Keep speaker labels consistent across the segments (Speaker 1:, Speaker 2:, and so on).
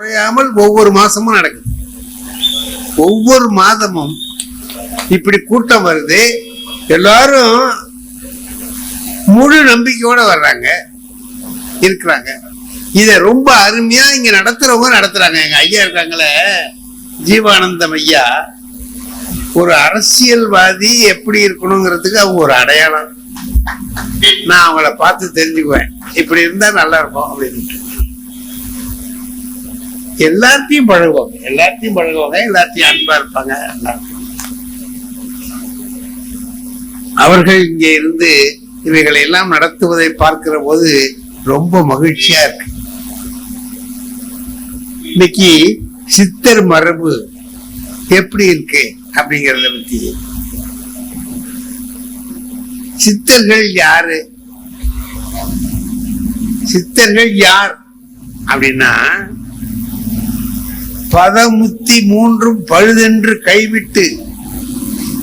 Speaker 1: குறையாமல் ஒவ்வொரு மாசமும் நடக்குது. ஒவ்வொரு மாதமும் இப்படி கூட்டம் வருது. எல்லாரும் முழு நம்பிக்கையோட வர்றாங்க, இருக்கிறாங்க. இத ரொம்ப அருமையா இங்க நடத்துறவங்க நடத்துறாங்க. எங்க ஐயா இருக்காங்களே, ஜீவானந்தம் ஐயா, ஒரு அரசியல்வாதி எப்படி இருக்கணுங்கிறதுக்கு அவங்க ஒரு அடையாளம். நான் அவங்கள பார்த்து தெரிஞ்சுக்குவேன், இப்படி இருந்தா நல்லா இருக்கும் அப்படின்னு. எல்லாத்தையும் பழகுவாங்க, எல்லாத்தையும் அன்பா இருப்பாங்க. அவர்கள் இங்கே இருந்து இவைகளை எல்லாம் நடத்துவதை பார்க்கிற போது ரொம்ப மகிழ்ச்சியா இருக்கு. இன்னைக்கு சித்தர் மரபு எப்படி இருக்கு அப்படிங்கறத பத்தி, சித்தர்கள் யாரு, சித்தர்கள் யார் அப்படின்னா, பதமுத்தி மூன்றும் பழுதென்று கைவிட்டு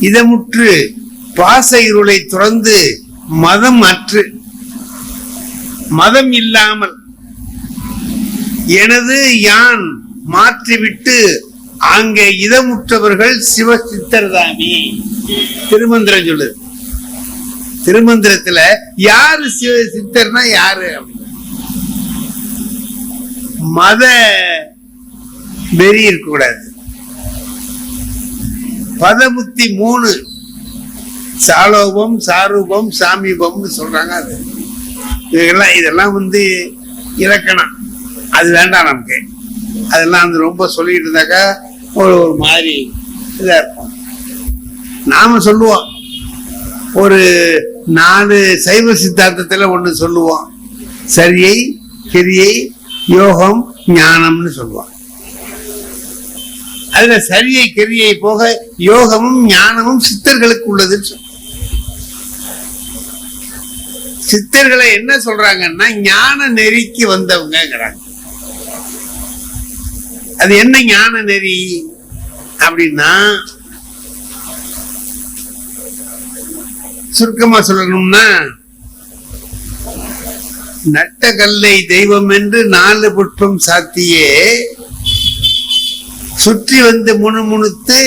Speaker 1: இதமுற்று பாச இருளை துறந்து மதம் அற்று, மதம் இல்லாமல் எனது யான் மாற்றிவிட்டு அங்கே இதமுற்றவர்கள் சிவசித்தர் தாமே. திருமந்திரம் சொல்லுது. திருமந்திரத்துல யாரு சிவ சித்தர்னா யாரு, மத வெறி இருக்கக்கூடாது. பதமுத்தி 3, சாலோபம், சாரூபம், சாமீபம்னு சொல்றாங்க. அது இதெல்லாம் இலக்கணம், அது வேண்டாம் நமக்கு. அதெல்லாம் ரொம்ப சொல்லிட்டு இருந்தாக்கா ஒரு மாதிரி இதா இருக்கும். நாம சொல்லுவோம், ஒரு 4 சைவ சித்தாந்தத்துல ஒண்ணு சொல்லுவோம், சரியை, கிரியை, யோகம், ஞானம்னு சொல்லுவோம். அதுல சரியை கிரியை போக யோகமும் ஞானமும் சித்தர்களுக்கு உள்ளதுன்னு சொல்லுவோம். சித்தர்களை என்ன சொல்றாங்கன்னா ஞான நெறிக்கு வந்தவங்கிறாங்க. அது என்ன ஞான நெறி அப்படின்னா, சுருக்கமா சொல்லணும்னா, நட்ட கல்லை தெய்வம் என்று 4 புஷ்பம் சாத்தியே சுற்றி வந்து முணுமுணுத்து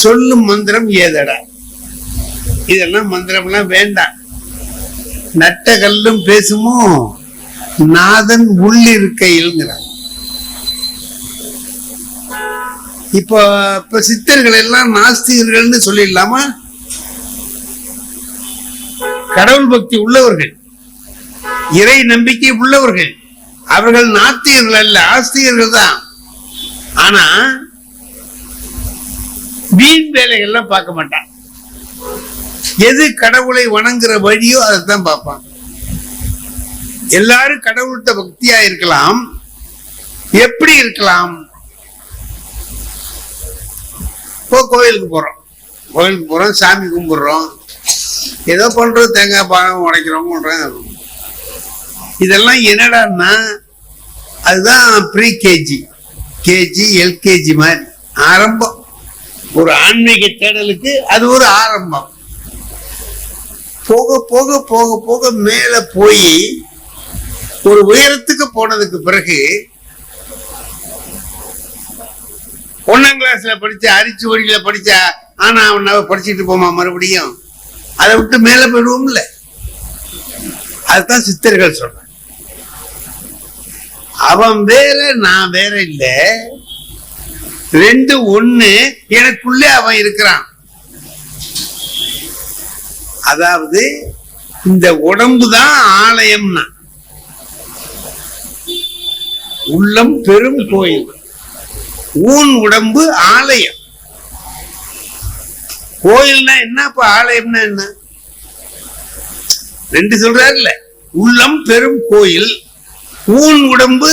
Speaker 1: சொல்லும் மந்திரம் ஏதடா. இதெல்லாம் மந்திரம்லாம் வேண்டாம். நட்ட கல்லும் பேசுமோ நாதன் உள்ளிருக்கையில்ங்கிறார். இப்ப சித்தர்கள் எல்லாம் நாஸ்திகர்கள்னு சொல்லிடலாமா? கடவுள் பக்தி உள்ளவர்கள், இறை நம்பிக்கை உள்ளவர்கள், அவர்கள் நாத்திகர்கள் அல்ல, ஆஸ்திகர்கள் தான். ஆனா வீண் வேலைகள்லாம் பார்க்க மாட்டான். எது கடவுளை வணங்குற வழியோ அதைத்தான் பார்ப்பான். எல்லாரும் கடவுள்கிட்ட பக்தியா இருக்கலாம். எப்படி இருக்கலாம்? கோயிலுக்கு போறோம், சாமி கும்பிடுறோம், ஏதோ பண்றோம், தேங்காய் பழம் உடைக்கிறோம். இதெல்லாம் என்னடான்னா, அதுதான் ப்ரீ கேஜி, எல்கேஜி மாதிரி ஆரம்பம். ஒரு ஆன்மீக தேடலுக்கு அது ஒரு ஆரம்பம். போக போக போக போக மேல போய் ஒரு உயரத்துக்கு போனதுக்கு பிறகு 1ஆம் கிளாஸ்ல படிச்ச அரிச்சு ஒடியில படிச்சா ஆனா அவன் படிச்சுட்டு போமா மறுபடியும் அதை விட்டு மேல போயிடுவோம்ல. அதுதான் சித்தர்கள் சொல்றாங்க. அவன் வேற நான் வேற இல்ல, 2 ஒண்ணு, எனக்குள்ளே அவன் இருக்கிறான். அதாவது இந்த உடம்புதான் ஆலயம்னா, உள்ளம் பெரும் கோயில், ஊன் உடம்பு ஆலயம். கோயில்னா என்னப்ப ஆலயம்னா என்ன? 2 சொல்றாருல்ல, உள்ளம் பெரும் கோயில், ஊன் உடம்பு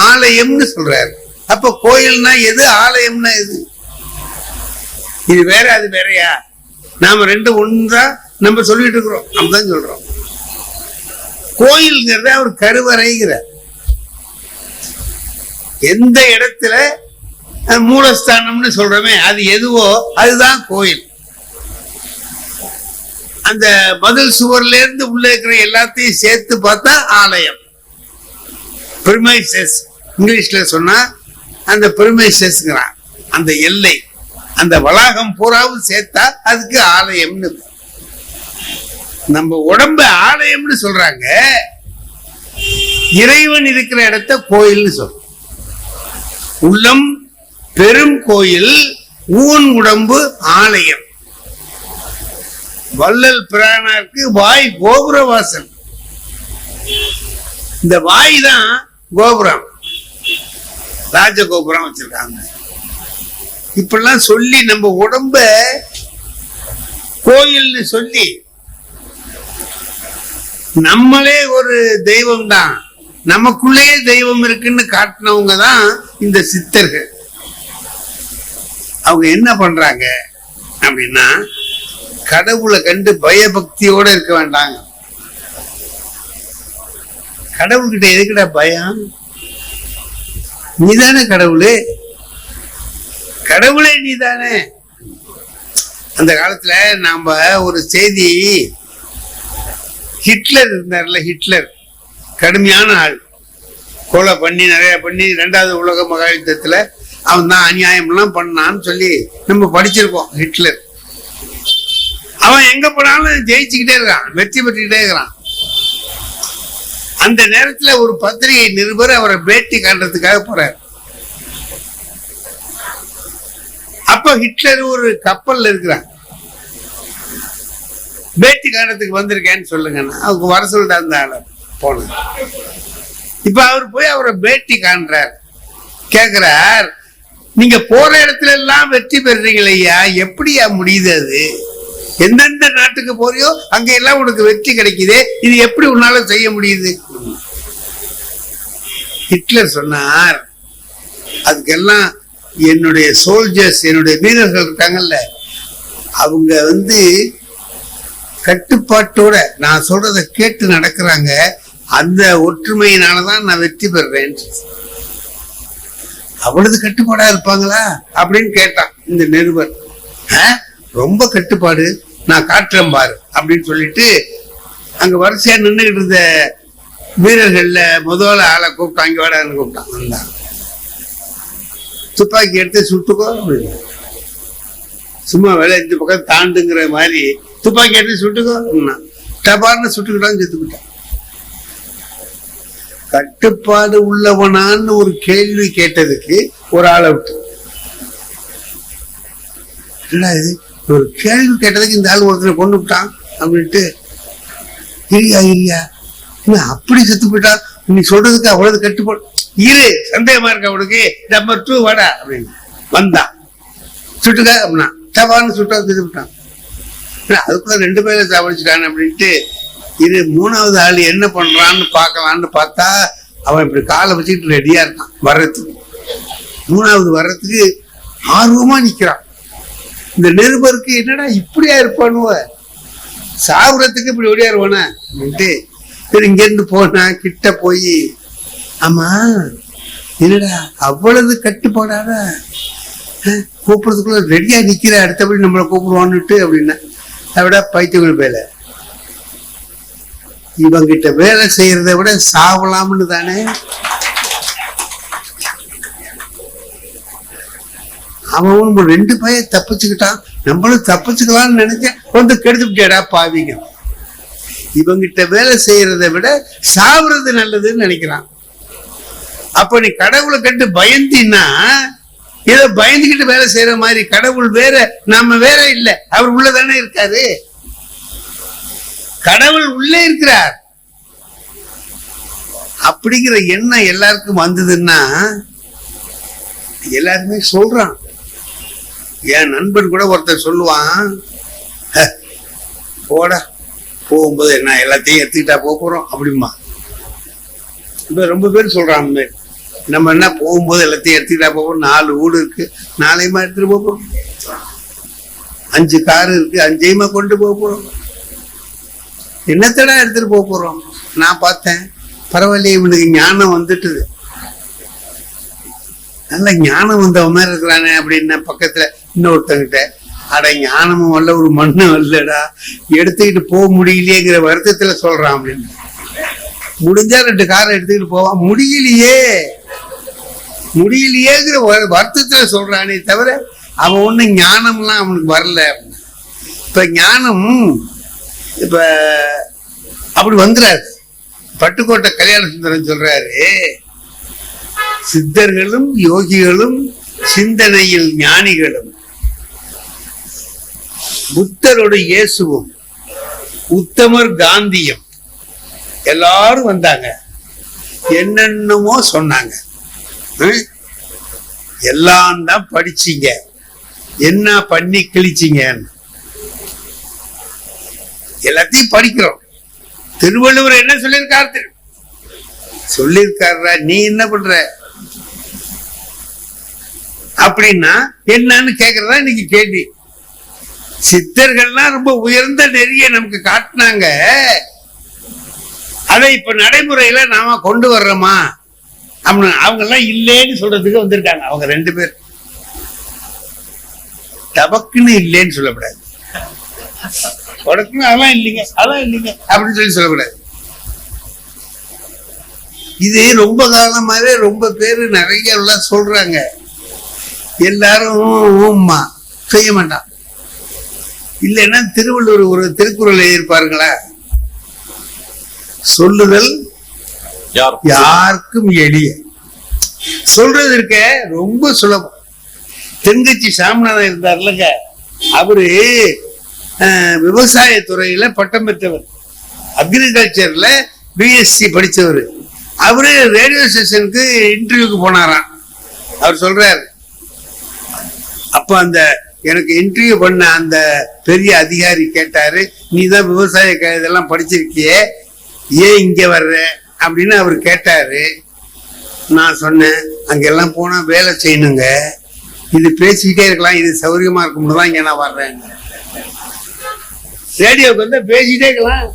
Speaker 1: ஆலயம்னு சொல்றாரு. அப்ப கோயில்னா எது, ஆலயம்னா எது? இது வேற அது வேறையா? நாம 2 ஒன்றுதான் நம்ம சொல்லிட்டு இருக்கிறோம், அப்படிதான் சொல்றோம். கோயில்ங்கிறத அவர் கருவறைங்கிறார். எந்த இடத்துல மூலஸ்தானம்னு சொல்றோமே அது எதுவோ அதுதான் கோயில். அந்த மதில் சுவர்ல இருந்து உள்ள இருக்கிற எல்லாத்தையும் சேர்த்து பார்த்தா ஆலயம். இங்கிலீஷ்ல சொன்னா அந்த பெருமைசஸ்ங்கிறான். அந்த எல்லை, அந்த வளாகம் பூராவும் சேர்த்தா அதுக்கு ஆலயம்னு. நம்ம உடம்ப ஆலயம்னு சொல்றாங்க, இறைவன் இருக்கிற இடத்த கோயில்னு சொல்றோம். உள்ளம் பெரும் கோயில், ஊன் உடம்பு ஆலயம். வள்ளல் பிரானாருக்கு வாய் கோபுர வாசல். இந்த வாய் தான் கோபுரம், ராஜகோபுரம் வச்சிருக்காங்க. இப்பெல்லாம் சொல்லி நம்ம உடம்ப கோயில்னு சொல்லி நம்மளே ஒரு தெய்வம் தான், நமக்குள்ளேயே தெய்வம் இருக்குன்னு காட்டினவங்க தான் இந்த சித்தர்கள். அவங்க என்ன பண்றாங்க அப்படின்னா, கடவுளை கண்டு பயபக்தியோட இருக்க வேண்டாங்க. கடவுள்கிட்ட எதுக்குடா பயம்? நீதானே கடவுளே, கடவுளே நீதானே. அந்த காலத்துல நாம ஒரு செய்தி, ஹிட்லர் இருந்தார்ல, ஹிட்லர் கடுமையான ஆள், கொலை பண்ணி நிறைய பண்ணி 2வது உலக மகா யுத்தத்துல அவன் தான் அநியாயம் எல்லாம் பண்ணான்னு சொல்லி நம்ம படிச்சிருக்கோம். ஹிட்லர் அவன் எங்க போனாலும் ஜெயிச்சுக்கிட்டே இருக்கான், வெற்றி பெற்றுக்கிட்டே இருக்கிறான். அந்த நேரத்துல ஒரு பத்திரிகை நிருபர் அவரை பேட்டி காட்டுறதுக்காக போறார். அப்ப ஹிட்லர் ஒரு கப்பல்ல இருக்கிறான். பேட்டி காட்டுறதுக்கு வந்திருக்கேன்னு சொல்லுங்கன்னா அவங்க வர சொல்லிட்டு அந்த ஆள போன. இப்ப அவர் போய் அவரை பேட்டி காண்றார். கேக்குறார், நீங்க போற இடத்துல எல்லாம் வெற்றி பெறுறீங்களே ஐயா, எப்படியா முடியுது? அது எந்தெந்த நாட்டுக்கு போறியோ அங்க எல்லாம் உனக்கு வெற்றி கிடைக்குது, இது எப்படி உன்னால செய்ய முடியுது? ஹிட்லர் சொன்னார், அதுக்கெல்லாம் என்னுடைய சோல்ஜர்ஸ், என்னுடைய வீரர்கள் இருக்காங்கல்ல, அவங்க கட்டுப்பாட்டோட நான் சொல்றத கேட்டு நடக்கிறாங்க, அந்த ஒற்றுமையினாலதான் நான் வெற்றி பெறுறேன். அவ்வளவு கட்டுப்பாடா இருப்பாங்களா அப்படின்னு கேட்டான் இந்த நிருபர். ரொம்ப கட்டுப்பாடு, நான் காட்டுறேன் பாரு அப்படின்னு சொல்லிட்டு அங்க வரிசையா நின்றுகிட்டு இருந்த வீரர்கள்ல முதல்ல ஆளை கூப்பிட்டான், இங்க வாடான்னு கூப்பிட்டான். துப்பாக்கி எடுத்து சுட்டுக்கோ அப்படின்னு, சும்மா வேலை இந்த பக்கம் தாண்டுங்கிற மாதிரி துப்பாக்கி எடுத்து சுட்டுக்கோ, டபார்னு சுட்டுக்கிட்டான்னு செத்துக்கிட்டான். கட்டுப்பாடு உள்ளவனான்னு ஒரு கேள்வி கேட்டதுக்கு ஒரு ஆளை விட்டு, என்ன இது ஒரு கேள்வி கேட்டதுக்கு இந்த ஆள் ஒருத்தரை கொண்டு விட்டான் அப்படின்ட்டு, இரியா இரியா என்ன அப்படி செத்து போயிட்டா, நீ சொல்றதுக்கு அவ்வளவு கட்டுப்பாடு இரு, சந்தேகமா இருக்க அவனுக்கு, நம்பர் 2 வாடா அப்படின்னு வந்தான். சுட்டுக்க அப்படின்னா டபான்னு சுட்டா செத்து விட்டான். அதுக்குள்ள 2 பேரை சாப்பிடுச்சுட்டான் அப்படின்ட்டு, இது 3வது ஆள் என்ன பண்றான்னு பாக்கலான்னு பார்த்தா அவன் இப்படி காலை வச்சுக்கிட்டு ரெடியா இருக்கான் வர்றதுக்கு. 3வது வர்றதுக்கு ஆர்வமா நிக்கிறான். இந்த நிருபருக்கு என்னடா இப்படியா இருப்பானுவ, சாகுறதுக்கு இப்படி ஒடியா இருவானா அப்படின்ட்டு இங்க இருந்து போனா கிட்ட போய், ஆமா என்னடா அவ்வளவு கட்டுப்பாடாத, கூப்பிடுறதுக்குள்ள ரெடியா நிக்கிற, அடுத்தபடி நம்மளை கூப்பிடுவான்னுட்டு அப்படின்னா, விட பைத்தியங்கள் பேல இவங்கிட்ட வேலை செய்யறத விட சாவலாம்னு தானே. அவன் 2 பையன் தப்பிச்சுக்கிட்டான், நம்மளும் தப்பிச்சுக்கலாம்னு நினைச்சேன், கெடுத்துட்டா பாவிங்க. இவங்கிட்ட வேலை செய்யறதை விட சாவுறது நல்லதுன்னு நினைக்கிறான். அப்ப நீ கடவுளை கண்டு பயந்தின்னா ஏதோ பயந்துகிட்டு வேலை செய்யற மாதிரி, கடவுள் வேற நாம வேற இல்ல, அவர் உள்ளதானே இருக்காரு, கடவுள் உள்ளே இருக்கிறார் அப்படிங்கிற எண்ணம் எல்லாருக்கும் வந்ததுன்னா எல்லாருமே சொல்றான். என் நண்பன் கூட ஒருத்தர் சொல்லுவான், போடா போகும்போது என்ன எல்லாத்தையும் எடுத்துக்கிட்டா போறோம் அப்படிமா. இப்ப ரொம்ப பேர் சொல்றான், நம்ம என்ன போகும்போது எல்லாத்தையும் எடுத்துக்கிட்டா போறோம், 4 வீடு இருக்கு 4 எடுத்துட்டு போறோம், 5 காரு இருக்கு 5 கொண்டு போறோம், என்னத்தடா எடுத்துட்டு போறோம். நான் பார்த்தேன், பரவாயில்லையே இவனுக்கு ஞானம் வந்துட்டுது, நல்ல ஞானம் வந்தவ மாதிரி இருக்கிறானே அப்படின்னு பக்கத்துல இன்னொருத்தங்கிட்ட, அட ஞானமும் வரல ஒரு மண்ணும் வரலடா, எடுத்துக்கிட்டு போக முடியலையேங்கிற வருத்தத்துல சொல்றான் அப்படின்னு. முடிஞ்சா 2 காரை எடுத்துக்கிட்டு போவான், முடியலையே முடியலையேங்கிற வருத்தத்துல சொல்றானே தவிர அவன் ஒண்ணு ஞானம்லாம் அவனுக்கு வரல. இப்ப ஞானம் இப்ப அப்படி வந்துறாரு. பட்டுக்கோட்டை கல்யாண சுந்தரம் சொல்றாரு, சித்தர்களும் யோகிகளும் சிந்தனையில் ஞானிகளும் புத்தரோட இயேசுவும் உத்தமர் காந்தியும் எல்லாரும் வந்தாங்க, என்னென்னமோ சொன்னாங்க. எல்லாம் தான் படிச்சீங்க, என்ன பண்ணி கிழிச்சிங்க, எல்லாத்தையும் படிக்கிறோம். திருவள்ளுவர் என்ன சொல்லியிருக்காரு சொல்லியிருக்காரா, நீ என்ன பண்ற அப்படின்னா என்னன்னு கேக்குறதா இன்னைக்கு கேள்வி. சித்தர்கள்லாம் ரொம்ப உயர்ந்த நெறிய நமக்கு காட்டினாங்க, அதை இப்ப நடைமுறையில நாம கொண்டு வர்றோமா அப்படின்னு அவங்க எல்லாம் இல்லேன்னு சொல்றதுக்கு வந்திருக்காங்க. அவங்க 2 பேர் டபக்குன்னு இல்லேன்னு சொல்லக்கூடாது, உடக்குன்னு அதெல்லாம் இல்லைங்க அதெல்லாம் இல்லைங்க அப்படின்னு சொல்லக்கூடாது. இது ரொம்ப காலமாவே ரொம்ப பேரு நிறைய எல்லாம் சொல்றாங்க. எல்லாரும் செய்ய மாட்டான். இல்லைன்னா திருவள்ளுவர் ஒரு திருக்குறள் எழுதியிருப்பாருங்களா, சொல்லுதல் யாருக்கும் எளிய. சொல்றது இருக்க ரொம்ப சுலபம். தென்கட்சி சாமிநாதன் இருந்தார் இல்லைங்க, அவரு விவசாய துறையில பட்டம் பெற்றவர், அக்ரிகல்ச்சர்ல பிஎஸ்சி படிச்சவர். அவரு ரேடியோ ஸ்டேஷனுக்கு இன்டர்வியூக்கு போனாராம். அவர் சொல்றாரு, அப்ப அந்த எனக்கு இன்டர்வியூ பண்ண அந்த பெரிய அதிகாரி கேட்டாரு, நீ தான் விவசாய இதெல்லாம் படிச்சிருக்கியே, ஏன் இங்க வர்ற அப்படின்னு அவர் கேட்டாரு. நான் சொன்னேன், அங்கெல்லாம் போனா வேலை செய்யணுங்க, இது பேசிக்கிட்டே இருக்கலாம், இது சௌகரியமா இருக்கும்னு தான் இங்க நான் வர்றேன். ரேடியோக்கு வந்து பேசிக்கிட்டே இருக்கலாம்,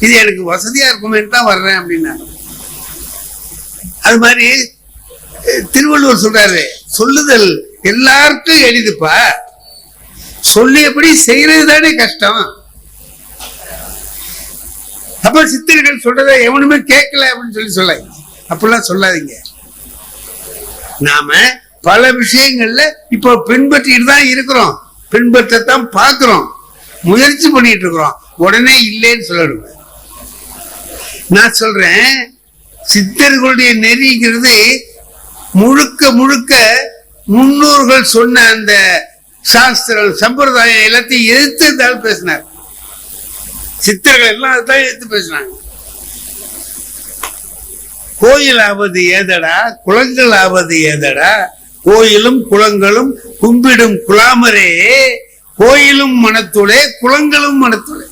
Speaker 1: இது எனக்கு வசதியா இருக்குமே தான் வர்றேன் அப்படின்னா. அது மாதிரி திருவள்ளுவர் சொல்றாரு, சொல்லுதல் எல்லாருக்கும் எளிதுப்பா, சொல்லியபடி செய்யறது தானே கஷ்டம். அப்ப சித்தர்கள் சொல்றதை எவனுமே கேட்கல அப்படின்னு சொல்ல அப்படிலாம் சொல்லாதீங்க. நாம பல விஷயங்கள்ல இப்போ பின்பற்றிட்டு தான் இருக்கிறோம், பின்பற்றத்தான் பார்க்கிறோம், முயற்சி பண்ணிட்டு இருக்கிறோம். உடனே இல்லைன்னு சொல்லணும். நான் சொல்றேன், சித்தர்களுடைய நெறிங்கிறது முழுக்க முழுக்க முன்னோர்கள் சொன்ன அந்த சாஸ்திரம் சம்பிரதாயம் எல்லாத்தையும் எதிர்த்து இருந்தாலும் பேசினார். சித்தர்கள் எல்லாம் அதான் எதிர்த்து பேசினாங்க. கோயில் ஆவது ஏதடா, குளங்கள் ஆவது ஏதடா, கோயிலும் குளங்களும் கும்பிடும் குலாமரே, கோயிலும் மனத்துளே குளங்களும் மனத்துளே.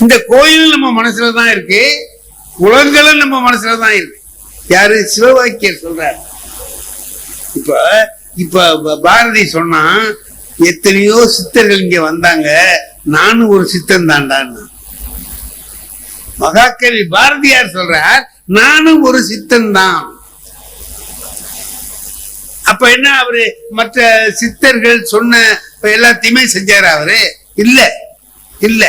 Speaker 1: இந்த கோயில் நம்ம மனசுலதான் இருக்கு, குளங்களும் நம்ம மனசுலதான் இருக்கு. யாரு? சிவவாக்கியர் சொல்றார். இப்ப பாரதி சொன்னா, எத்தனையோ சித்தர்கள் இங்க வந்தாங்க, நானும் ஒரு சித்தன் தாண்டான்னு. மகாகவி பாரதியார் சொல்றார், நானும் ஒரு சித்தன் தான். அப்ப என்ன, அவரு மற்ற சித்தர்கள் சொன்ன எல்லாத்தையுமே செஞ்சாரு அவரு? இல்ல இல்ல.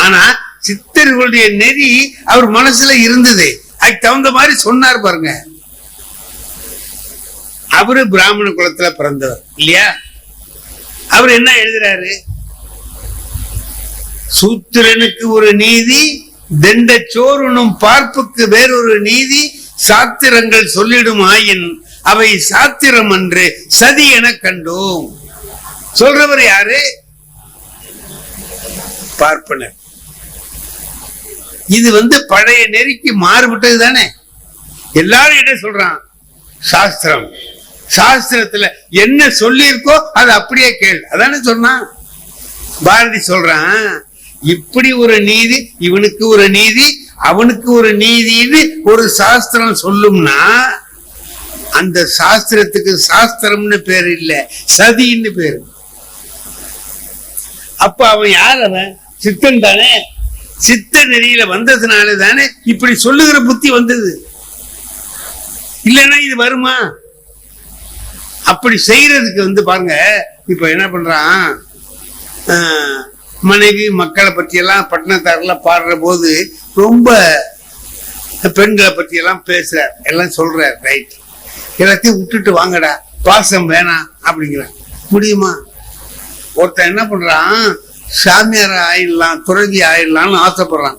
Speaker 1: ஆனா சித்தர்களுடைய நெறி அவர் மனசுல இருந்தது, அதுக்கு தகுந்த மாதிரி சொன்னார் பாருங்க. அவரு பிராமண குலத்துல பிறந்தவர் இல்லையா? அவர் என்ன எழுதுறாரு? சூத்திரனுக்கு ஒரு நீதி, தெண்ட சோறுனும் பார்ப்புக்கு வேறொரு நீதி, சாத்திரங்கள் சொல்லிடும் ஆயின் அவை சாத்திரம் அன்று சதி என கண்டோம். சொல்றவர் யாரு? பார்ப்பனர். இது பழைய நெறிக்கு மாறுபட்டது தானே. எல்லாரும் என்ன சொல்றான்? சாஸ்திரம். சாஸ்திரத்துல என்ன சொல்லி இருக்கோ அது அப்படியே கேள், அதானே சொன்னான். பாரதி சொல்றான், இப்படி ஒரு நீதி, இவனுக்கு ஒரு நீதி, அவனுக்கு ஒரு நீதின்னு ஒரு சாஸ்திரம் சொல்லும்னா, அந்த சாஸ்திரத்துக்கு சாஸ்திரம்னு பேர் இல்ல, சதின்னு பேரு. அப்ப அவன் யார்? அவன் சித்தன் தானே. சித்த நெறியில வந்ததுனால தானே இப்படி சொல்லுகிற புத்தி வந்தது. இல்லைன்னா இது வருமா? அப்படி செய்யறதுக்கு பாருங்க, இப்ப என்ன பண்றான், மனைவி மக்களை பற்றி எல்லாம் பட்டினத்தாரெல்லாம் பாடுற போது ரொம்ப பெண்களை பற்றி எல்லாம் பேசுறார், எல்லாம் சொல்றார். ரைட். எல்லாத்தையும் விட்டுட்டு வாங்கடா, பாசம் வேணாம் அப்படிங்கிறான். முடியுமா? ஒருத்தன் என்ன பண்றான், சாமியார் ஆயிடலாம், துறவி ஆயிடலாம்னு ஆசைப்படுறான்.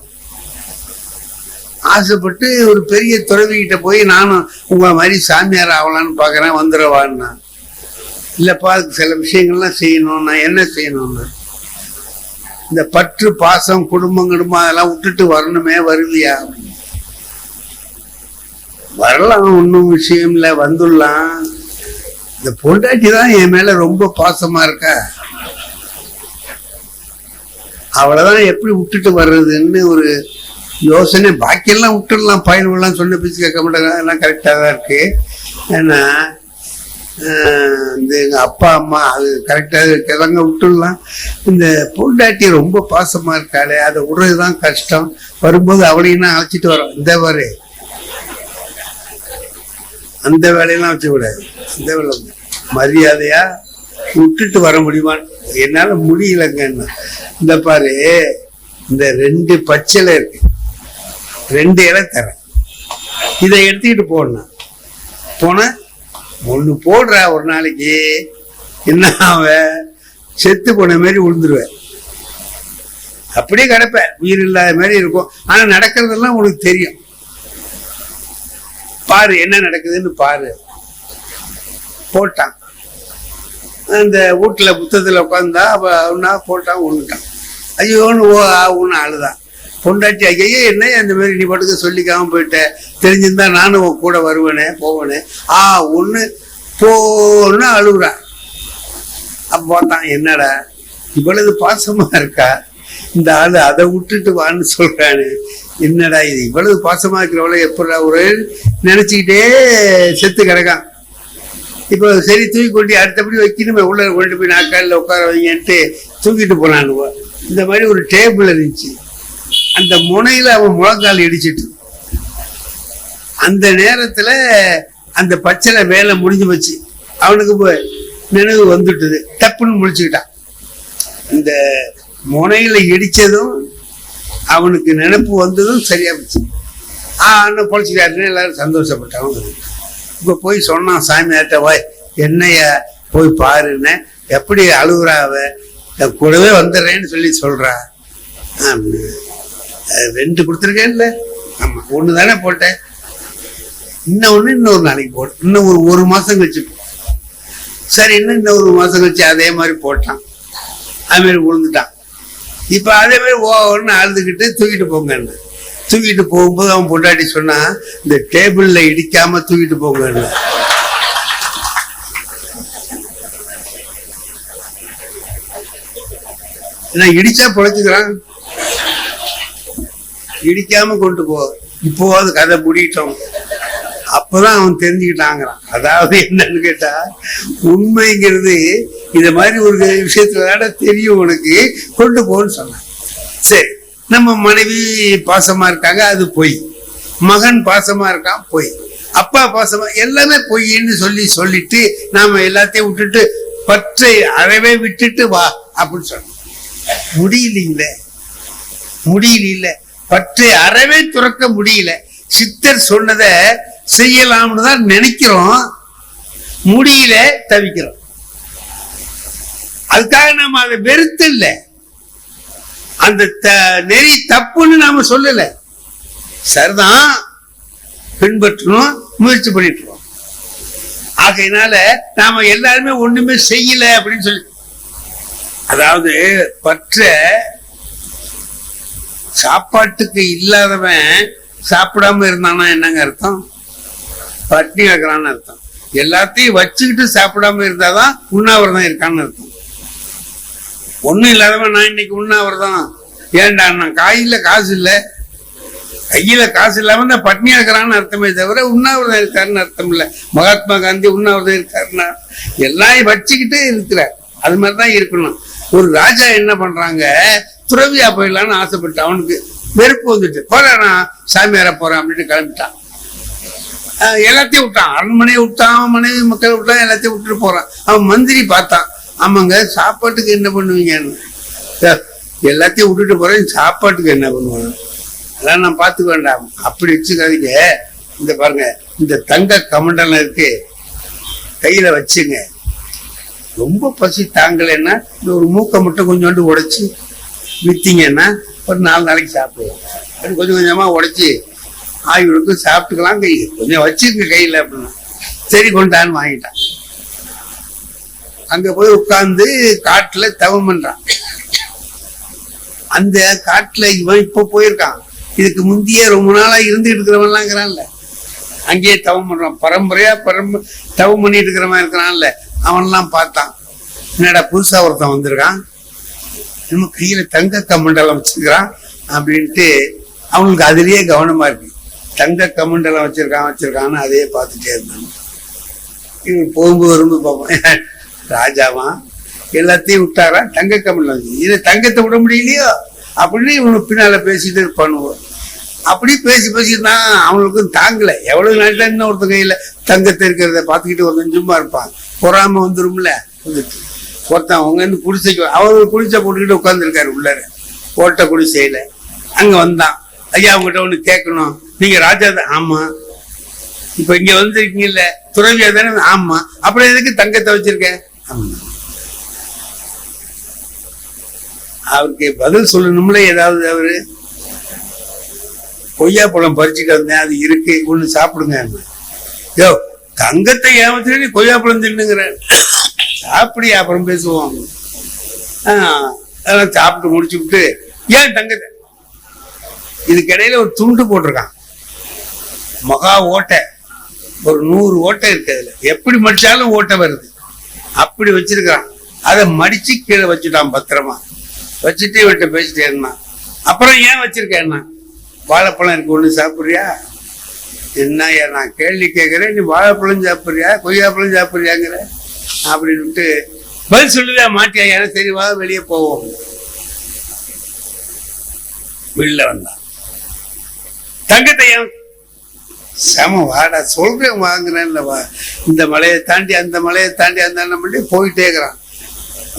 Speaker 1: ஆசைப்பட்டு ஒரு பெரிய துறவிகிட்ட போய் நானும் உங்களை மாதிரி சாமியார் ஆகலான்னு பாக்குறேன், வந்துடவான்னா. இல்லப்பா அதுக்கு சில விஷயங்கள்லாம் செய்யணும். நான் என்ன செய்யணும்னு, இந்த பற்று பாசம் குடும்பம் அதெல்லாம் விட்டுட்டு வரணுமே, வருவியா? வரலாம், ஒன்றும் விஷயம் இல்லை, வந்துடலாம். இந்த பொண்டாட்டி தான் என் மேல ரொம்ப பாசமா இருக்கா, அவளைதான் எப்படி விட்டுட்டு வர்றதுன்னு ஒரு யோசனை. பாக்கியெல்லாம் விட்டுடலாம், பயன்கள்லாம் சொன்ன பேச்சு கேட்க மாட்டாங்க, எல்லாம் கரெக்டாக தான் இருக்கு. ஏன்னா இந்த எங்க அப்பா அம்மா அது கரெக்டாக இருக்கிறாங்க, விட்டுடலாம். இந்த பொண்டாட்டி ரொம்ப பாசமா இருக்காளே, அதை விடுறதுதான் கஷ்டம். வரும்போது அவளையும் அழைச்சிட்டு வரோம், இந்த மாதிரி அந்த வேலையெல்லாம் வச்சு விடாது. இந்த வேலை மரியாதையா விட்டுட்டு வர முடியுமா? என்னால முடியலங்க. இந்த பாரு, இந்த 2 பச்சையில இருக்கு, 2 இலை தரேன், இதை எடுத்துக்கிட்டு போடணும். போன 1 போடுற, ஒரு நாளைக்கு என்ன செத்து போன மாதிரி விழுந்துருவேன். அப்படியே கிடப்ப, உயிர் இல்லாத மாதிரி இருக்கும். ஆனா நடக்கிறதெல்லாம் உனக்கு தெரியும். பாரு என்ன நடக்குதுன்னு பாரு. போட்டான், அந்த வீட்டுல புத்தகத்துல உட்காந்தா ஒன்னா போட்டான், ஒண்ணுட்டான். ஐயோன்னு ஒன்னு அழுதான். பொண்டாட்டி ஐயோ என்ன அந்த மாதிரி நீ பாட்டுக்கு சொல்லிக்காம போயிட்ட, தெரிஞ்சிருந்தா நானும் உன் கூட வருவேனே போவேனே. ஒண்ணு போன்னு அழுகுறான். அப்ப பார்த்தான், என்னடா இவ்வளவு பாசமா இருக்கா இந்த ஆளு, அதை விட்டுட்டு வான்னு சொல்றானு. என்னடா இது இவ்வளவு பாசமா இருக்கிறவளை எப்படா ஒரு நினைச்சுக்கிட்டே செத்து கிடக்கான். இப்போ சரி தூக்கி கொண்டு அடுத்தபடி வைக்கணுமே, உள்ள கொண்டு போய் நாக்காலில் உட்கார வைங்கன்ட்டு தூக்கிட்டு போனானுவா. இந்த மாதிரி ஒரு டேபிள் இருந்துச்சு, அந்த முனையில அவன் முழங்கால் இடிச்சிட்டு, அந்த நேரத்துல அந்த பச்சளை வேலை முடிஞ்சு வச்சு அவனுக்கு நினைவு வந்துட்டுது. டப்புன்னு முடிச்சுக்கிட்டான். இந்த முனையில இடிச்சதும் அவனுக்கு நினைப்பு வந்ததும் சரியா போச்சு. அண்ணன் பொழைச்சிட்டாருன்னு எல்லாரும் சந்தோஷப்பட்டாங்க. இப்ப போய் சொன்னான் சாமியார்ட்ட, வாய் என்னைய போய் பாருன்னு, எப்படி அழுகுறாவ, கூடவே வந்துடுறேன்னு சொல்லி சொல்றா. 2 கொடுத்துருக்கேன்ல, ஆமா 1 தானே போட்டேன், இன்னொன்னு இன்னொரு நாளைக்கு போடு, இன்னும் ஒரு மாசம் கழிச்சு. சரி இன்னும் 1 மாசம் கழிச்சு அதே மாதிரி போட்டான், அது மாதிரி விழுந்துட்டான். இப்ப அதே மாதிரி ஒன்னு அழுதுகிட்டு தூக்கிட்டு போங்கன்னு. தூக்கிட்டு போகும்போது அவன் பொண்டாட்டி சொன்னா, இந்த டேபிள்ல இடிக்காம தூக்கிட்டு போங்கன்னு. இடிச்சா பொழைச்சுக்கிறான், இடிக்காம கொண்டு போ. இப்போ அது கதை முடிட்டோம். அப்பதான் அவன் தெரிஞ்சுக்கிட்டாங்கிறான். அதாவது என்னன்னு கேட்டா, உண்மைங்கிறது இத மாதிரி ஒரு விஷயத்துல தெரியும் உனக்கு, கொண்டு போன்னு சொன்னான். சரி, நம்ம மனைவி பாசமா இருக்காங்க, அது பொய். மகன் பாசமா இருக்கான், பொய். அப்பா பாசமா, எல்லாமே பொய்ன்னு சொல்லிட்டு நாம எல்லாத்தையும் விட்டுட்டு பற்றை அறவே விட்டுட்டு வா அப்படின்னு சொன்னோம். முடியல, பற்றை அறவே துறக்க முடியல. சித்தர் சொன்னதை செய்யலாம்னு தான் நினைக்கிறோம், முடியல, தவிக்கிறோம். அதுக்காக நாம அதை வெறுத்து இல்ல, அந்த நெறி தப்புன்னு நாம சொல்லல, சரிதான் பின்பற்றணும், முயற்சி பண்ணிட்டு இருக்கோம். ஆகையினால நாம எல்லாருமே ஒண்ணுமே செய்யல அப்படின்னு சொல்லி, அதாவது பற்ற சாப்பாட்டுக்கு இல்லாதவன் சாப்பிடாம இருந்தானா என்னங்க அர்த்தம்? பட்னி வைக்கிறான்னு அர்த்தம். எல்லாத்தையும் வச்சுக்கிட்டு சாப்பிடாம இருந்தாதான் உண்ணாவிரதம் இருக்கான்னு அர்த்தம். ஒண்ணும் இல்லாதவன் நான் இன்னைக்கு உண்ணாவிரதம், ஏன்டா நான் கையில காசு இல்ல, கையில காசு இல்லாம தான் பட்னியா இருக்கிறான்னு அர்த்தமே தவிர உண்ணாவிரதம் இருக்காருன்னு அர்த்தம் இல்ல. மகாத்மா காந்தி உண்ணாவிரதம் இருக்காருன்னா எல்லாம் வச்சுக்கிட்டே இருக்கிறார், அது மாதிரிதான் இருக்கணும். ஒரு ராஜா என்ன பண்றாங்க, துறவியா போயிடலான்னு ஆசைப்பட்டு அவனுக்கு வெறுப்பு வந்துட்டு, போறேன் நான் சாமியார போறேன் அப்படின்னு கிளம்பிட்டான். எல்லாத்தையும் விட்டான், அரண்மனையை விட்டான், மனைவி மக்கள் விட்டான், எல்லாத்தையும் விட்டுட்டு போறான். அவன் மந்திரி பார்த்தான், ஆமாங்க சாப்பாட்டுக்கு என்ன பண்ணுவீங்கன்னு. எல்லாத்தையும் விட்டுட்டு போறேன், சாப்பாட்டுக்கு என்ன பண்ணுவாங்க, அதெல்லாம் நான் பார்த்துக்க வேண்டாம், அப்படி வச்சுக்காதீங்க. இந்த பாருங்க, இந்த தங்க கமண்டலம் இருக்கு, கையில வச்சுங்க. ரொம்ப பசி தாங்கலைன்னா இந்த ஒரு மூக்கை மட்டும் கொஞ்சோண்டு உடைச்சி வித்தீங்கன்னா ஒரு 4 நாளைக்கு சாப்பிடுவோம். அது கொஞ்சம் கொஞ்சமா உடைச்சி ஆய்வுக்கு சாப்பிட்டுக்கலாம். கை கொஞ்சம் வச்சிருக்க கையில அப்படின்னா சரி கொண்டான்னு வாங்கிட்டான். அங்க போய் உட்கார்ந்து காட்டுல தவம் பண்றான். அந்த காட்டுல இவன் இப்ப போயிருக்கான். இதுக்கு முந்தைய ரொம்ப நாளா இருந்துட்டு இருக்கிறவன்லாங்கிறான்ல, அங்கேயே தவம் பண்றான். பரம்பரையா தவம் பண்ணிட்டு இருக்கிறவன் இருக்கிறான்ல, அவன்லாம் பார்த்தான். என்னடா புதுசா ஒருத்தன் வந்திருக்கான், நம்ம கையில தங்க கமண்டலம் வச்சிருக்கிறான் அப்படின்ட்டு அவனுக்கு அதுலயே கவனமா இருக்கு. தங்க கமண்டலம் வச்சிருக்கான்னு அதையே பார்த்துட்டே இருந்தாங்க. இவன் போகும்போது வரும்போது பார்ப்போம், ராஜாவா எல்லாத்தையும் விட்டாரா, தங்க கமண்டலம் இதை தங்கத்தை விட முடியலையோ அப்படின்னு இவனுக்கு பின்னால பேசிட்டு இருப்பானுவோம். அப்படி பேசிதான் அவனுக்கும் தாங்கல. எவ்வளவு நாள் தான் இன்னும் ஒருத்தன் கையில தங்கத்தை இருக்கிறத பார்த்துக்கிட்டு ஒரு சும்மா இருப்பான். பொறாம வந்துரும்ல. ஒருத்தன் அவங்க இருந்து குடிசைக்கு, அவரு குடிசை போட்டுக்கிட்டு உட்காந்துருக்காரு உள்ளார ஓட்ட குடிசையில. அங்க வந்தான். ஐயா அவங்ககிட்ட ஒண்ணு கேட்கணும், நீங்க ராஜா தான்? ஆமா. இப்ப இங்க வந்திருக்கீங்கல்ல, துறவியா தானே? ஆமா. அப்புறம் எதுக்கு தங்கத்தை வச்சிருக்கேன்? அவருக்கு பதில் சொல்லணும்ல ஏதாவது. அவரு கொய்யா பழம் பறிச்சுட்டு வந்தேன், அது இருக்கு, ஒண்ணு சாப்பிடுங்க. யோ தங்கத்தை ஏமாத்தி கொய்யா பழம் தின்னுங்கிற, சாப்பிடி அப்புறம் பேசுவோம். அதெல்லாம் சாப்பிட்டு முடிச்சுட்டு ஏன் தங்கத்தை, இதுக்கு இடையில ஒரு துண்டு போட்டிருக்கான், மகா ஓட்டை, ஒரு 100 ஓட்டை இருக்கு. அதுல எப்படி மடிச்சாலும் ஓட்டை வருது, அப்படி வச்சிருக்கான். அதை மடிச்சு கீழே வச்சுட்டான் பத்திரமா. வச்சுட்டு இவன்கிட்ட பேசிட்டே இருந்தான். அப்புறம் ஏன் வச்சிருக்கேன்னா, வாழைப்பழம் இருக்கு, ஒண்ணு சாப்பிடுறியா? என்ன நான் கேள்வி கேட்கிறேன், நீ வாழைப்பழம் சாப்பிடுறியா கொய்யாப்பழம் சாப்பிடுறியாங்கிற அப்படின்ட்டு பதில் சொல்லுதா மாட்டியா? ஏன்னா சரி வா வெளியே போவோம். வெளில வந்தான். தங்கத்தை செம வாடா சொல்றேன் வாங்குறேன்ல, வா இந்த மலையை தாண்டி அந்த மலையை தாண்டி அந்த பண்ணி போயிட்டே இருக்கிறான்.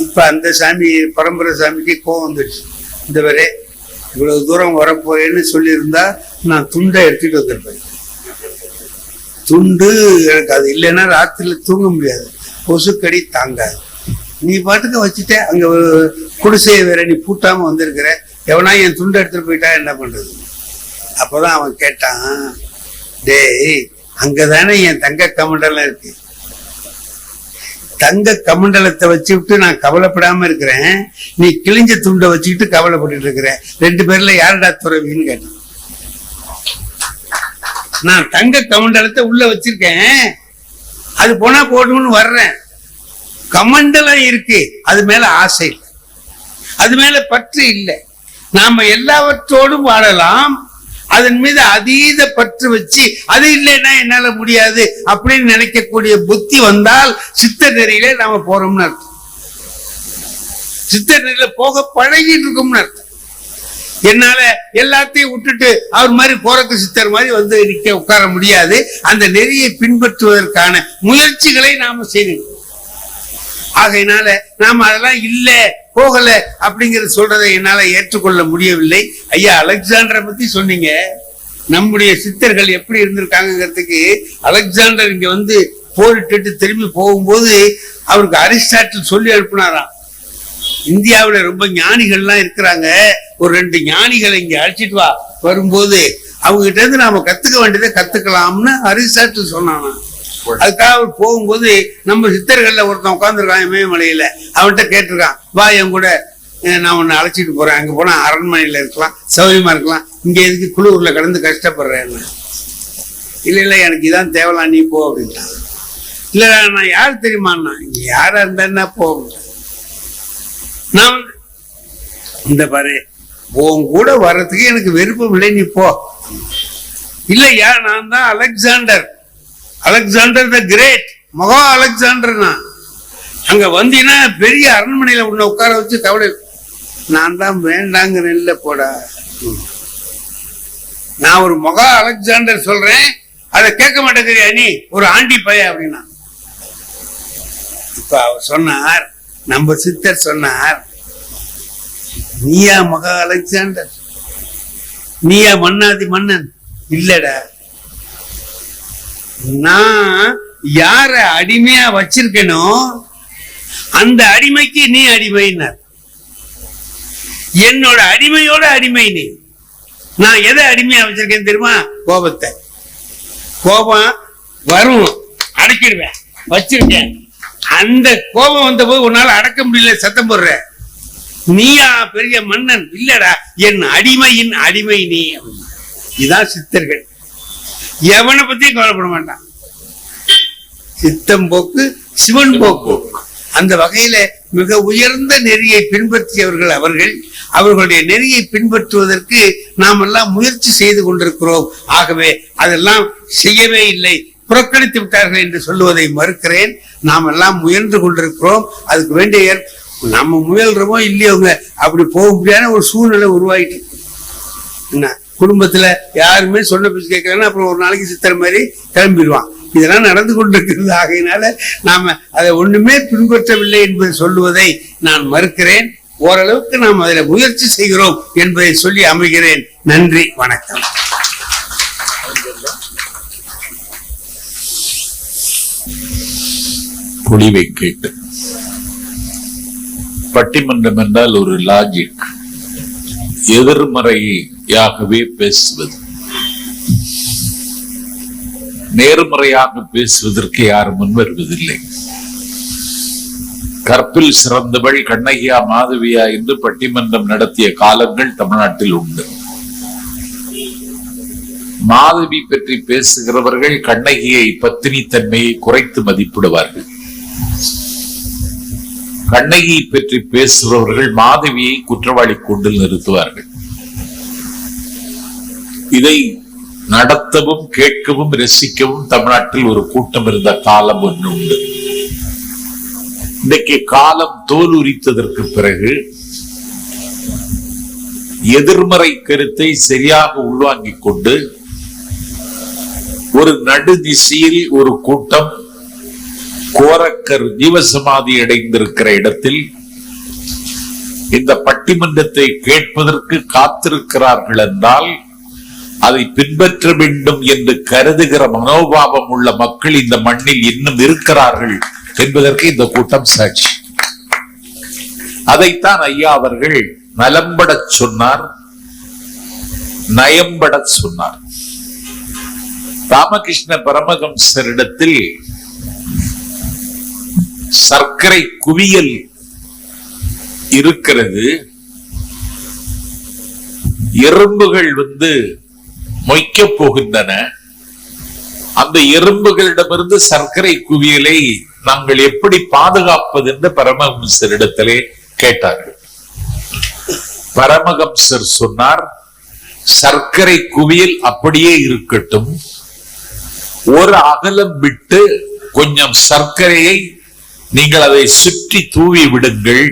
Speaker 1: இப்ப அந்த சாமி, பரம்பரை சாமிக்கு கோவம் வந்துடுச்சு. இந்த வரை இவ்வளவு தூரம் வரப்போறேன்னு சொல்லியிருந்தா நான் துண்டை எடுத்துட்டு வந்திருப்பேன். துண்டு எனக்கு அது இல்லைன்னா ராத்திரில தூங்க முடியாது, கொசுக்கடி தாங்காது. நீ பாட்டுக்கு வச்சுட்ட, அங்க குடிசையை வேற நீ பூட்டாம வந்திருக்கிற, எவனா என் துண்டை எடுத்துட்டு போயிட்டா என்ன பண்றது? அப்பதான் அவன் கேட்டான், டேய் அங்கதானே என் தங்க கமண்டலம் இருக்கு, தங்க கமண்டலத்தை வச்சுக்கிட்டு நான் கவலைப்படாம இருக்கிறேன், நீ கிழிஞ்ச துண்டை வச்சுக்கிட்டு கவலைப்பட்டு இருக்கிற, 2 பேர்ல யாருடா துறவின்னு கேட்டான். நான் தங்க கமண்டலத்தை உள்ள வச்சிருக்கேன், அது போனா போடணும்னு வர்றேன். கமண்டலம் இருக்கு, அது மேல ஆசை இல்லை, அது மேல பற்று இல்லை. நாம எல்லாவற்றோடும் வாழலாம், அதன் மீது அதீத பற்று வச்சு அது இல்லைன்னா என்னால முடியாது அப்படின்னு நினைக்கக்கூடிய புத்தி வந்தால் சித்த நெறியில நாம போறோம்னு அர்த்தம். சித்த நெறியில போக பழகிட்டு இருக்கோம்னு அர்த்தம். என்னால எல்லாத்தையும் விட்டுட்டு அவர் மாதிரி போறக்கு சித்தர் மாதிரி வந்து நிக்க உட்கார முடியாது. அந்த நெறியை பின்பற்றுவதற்கான முயற்சிகளை நாம செய்யணும். ஆகையினால நாம அதெல்லாம் இல்ல போகல அப்படிங்கறது சொல்றதை என்னால ஏற்றுக்கொள்ள முடியவில்லை. ஐயா அலெக்சாண்டரை பத்தி சொன்னீங்க, நம்முடைய சித்தர்கள் எப்படி இருந்திருக்காங்கிறதுக்கு அலெக்சாண்டர் இங்க வந்து போரிட்டு திரும்பி போகும்போது அவருக்கு அரிஸ்டாட்டில் சொல்லி அனுப்பினாராம், இந்தியாவில ரொம்ப ஞானிகள்லாம் இருக்கிறாங்க, ஒரு 2 ஞானிகளை இங்க அழைச்சிட்டு வா, வரும்போது அவங்க கிட்ட இருந்து நாம கத்துக்க வேண்டியதை கத்துக்கலாம்னு அரிஸ்டாட்டில் சொன்னானா. அதுக்காக அவர் போகும்போது நம்ம சித்தர்கள்ல ஒருத்தன் உட்காந்துருக்கான் இமயமலையில, அவன்கிட்ட கேட்டிருக்கான், வா என் கூட நான் உன்னை அழைச்சிட்டு போறேன், அங்க போனா அரண்மனையில இருக்கலாம், சௌரியமா இருக்கலாம், இங்க எதுக்கு குளூர்ல கடந்து கஷ்டப்படுறேன்? இல்ல எனக்கு இதான் தேவலாம், நீ போ அப்படின்ட்டான். இல்ல நான் யார் தெரியுமாண்ணா, இங்க யாரா இருந்தா போ. நான் இந்த பாரு உன் கூட வர்றதுக்கு எனக்கு விருப்பம் இல்லை, நீ போ. இல்லையா நான் தான் அலெக்சாண்டர், அலெக்சாண்டர் த கிரேட், மகா அலெக்சாண்டர். நான் அங்க வந்தீங்கன்னா பெரிய அரண்மனையில உன்னை உட்கார வச்சு கவலை, நான் தான் வேண்டாங்கிறேன். இல்ல போடா, நான் ஒரு மகா அலெக்சாண்டர் சொல்றேன், அதை கேட்க மாட்டேங்கிறியா நீ, ஒரு ஆண்டி பைய அப்படின்னா. இப்ப அவர் சொன்னார், நம்ம சித்தர் சொன்னார், நீயா மகா அலெக்சாண்டர், நீயா மன்னாதி மன்னன்? இல்லடா, நான் யார அடிமையா வச்சிருக்கனோ அந்த அடிமைக்கு நீ அடிமைன்னார். என்னோட அடிமையோட அடிமை நீ. நான் எதை அடிமையா வச்சிருக்கேன் தெரியுமா? கோபத்தை. கோபம் வரும், அடக்கிடுவேன், வச்சிருக்கேன். அந்த கோபம் வந்த போது உன்னால அடக்க முடியல, சத்தம் போடுற. நீயா பெரிய மன்னன்? இல்லடா, என் அடிமையின் அடிமை நீ. இதான் சித்தர்கள். எவனை பத்தியும் கவலைப்பட மாட்டான். சித்தம் போக்கு சிவன் போக்கு. அந்த வகையில மிக உயர்ந்த நெறியை பின்பற்றியவர்கள் அவர்கள். அவர்களுடைய நெறியை பின்பற்றுவதற்கு நாம் எல்லாம் முயற்சி செய்து கொண்டிருக்கிறோம். ஆகவே அதெல்லாம் செய்யவே இல்லை, புறக்கணித்து விட்டார்கள் என்று சொல்லுவதை மறுக்கிறேன். நாம் எல்லாம் முயன்று கொண்டிருக்கிறோம். அதுக்கு வேண்டிய நம்ம முயல்றோமோ இல்லையோங்க, அப்படி போக முடியாத ஒரு சூழ்நிலை உருவாயிட்டு என்ன. குடும்பத்துல யாருமே சொன்ன பேச்சு கேட்கலன்னா அப்புறம் ஒரு நாளைக்கு சித்தர் மாதிரி கிளம்பிடுவான். இதெல்லாம் நடந்து கொண்டிருக்கிறது. ஆகையினால நாம அதை ஒண்ணுமே பின்பற்றவில்லை என்பதை சொல்லுவதை நான் மறுக்கிறேன். ஓரளவுக்கு நாம் அதில் முயற்சி செய்கிறோம் என்பதை சொல்லி அமைகிறேன். நன்றி, வணக்கம்.
Speaker 2: பொழிவை கேட்டு பட்டிமன்றம் என்றால் ஒரு லாஜிக், எதிர்மறையாகவே பேசுவது. நேர்மறையாக பேசுவதற்கு யாரும் முன்வருவதில்லை. கற்பில் சிறந்தவள் கண்ணகியா மாதவியா என்று பட்டிமன்றம் நடத்திய காலங்கள் தமிழ்நாட்டில் உண்டு. மாதவி பற்றி பேசுகிறவர்கள் கண்ணகியை பத்தினி தன்மையை குறைத்து மதிப்பிடுவார்கள். கண்ணகியை பற்றி பேசுபவர்கள் மாதவியை குற்றவாளி கூண்டில் நிறுத்துவார்கள். இதை நடத்தவும் கேட்கவும் ரசிக்கவும் தமிழ்நாட்டில் ஒரு கூட்டம் இருந்த காலம் ஒன்று உண்டு. இன்றைக்கு காலம் தோல் உரித்ததற்கு பிறகு எதிர்மறை கருத்தை சரியாக உள்வாங்கிக் கொண்டு ஒரு நடுதிசையில் ஒரு கூட்டம் கோரக்கர் ஜீவசமாதி அடைந்திருக்கிற இடத்தில் இந்த பட்டிமன்றத்தை கேட்பதற்கு காத்திருக்கிறார்கள் என்றால் அதை பின்பற்ற வேண்டும் என்று கருதுகிற மனோபாவம் உள்ள மக்கள் இந்த மண்ணில் இன்னும் இருக்கிறார்கள் என்பதற்கு இந்த கூட்டம் சாட்சி. அதைத்தான் ஐயா அவர்கள் நலம்பட சொன்னார், நயம்பட சொன்னார். ராமகிருஷ்ண பரமஹம்சரிடத்தில் சர்க்கரை குவியல் இருக்கிறது. எறும்புகள் மொய்க்க போகின்றன. அந்த எறும்புகளிடமிருந்து சர்க்கரை குவியலை நாங்கள் எப்படி பாதுகாப்பது என்று பரமஹம்சரிடத்திலே கேட்டார்கள். பரமஹம்சர் சொன்னார், சர்க்கரை குவியல் அப்படியே இருக்கட்டும், ஒரு அகலம் விட்டு கொஞ்சம் சர்க்கரையை நீங்கள் அதை சுற்றி தூவி விடுங்கள்.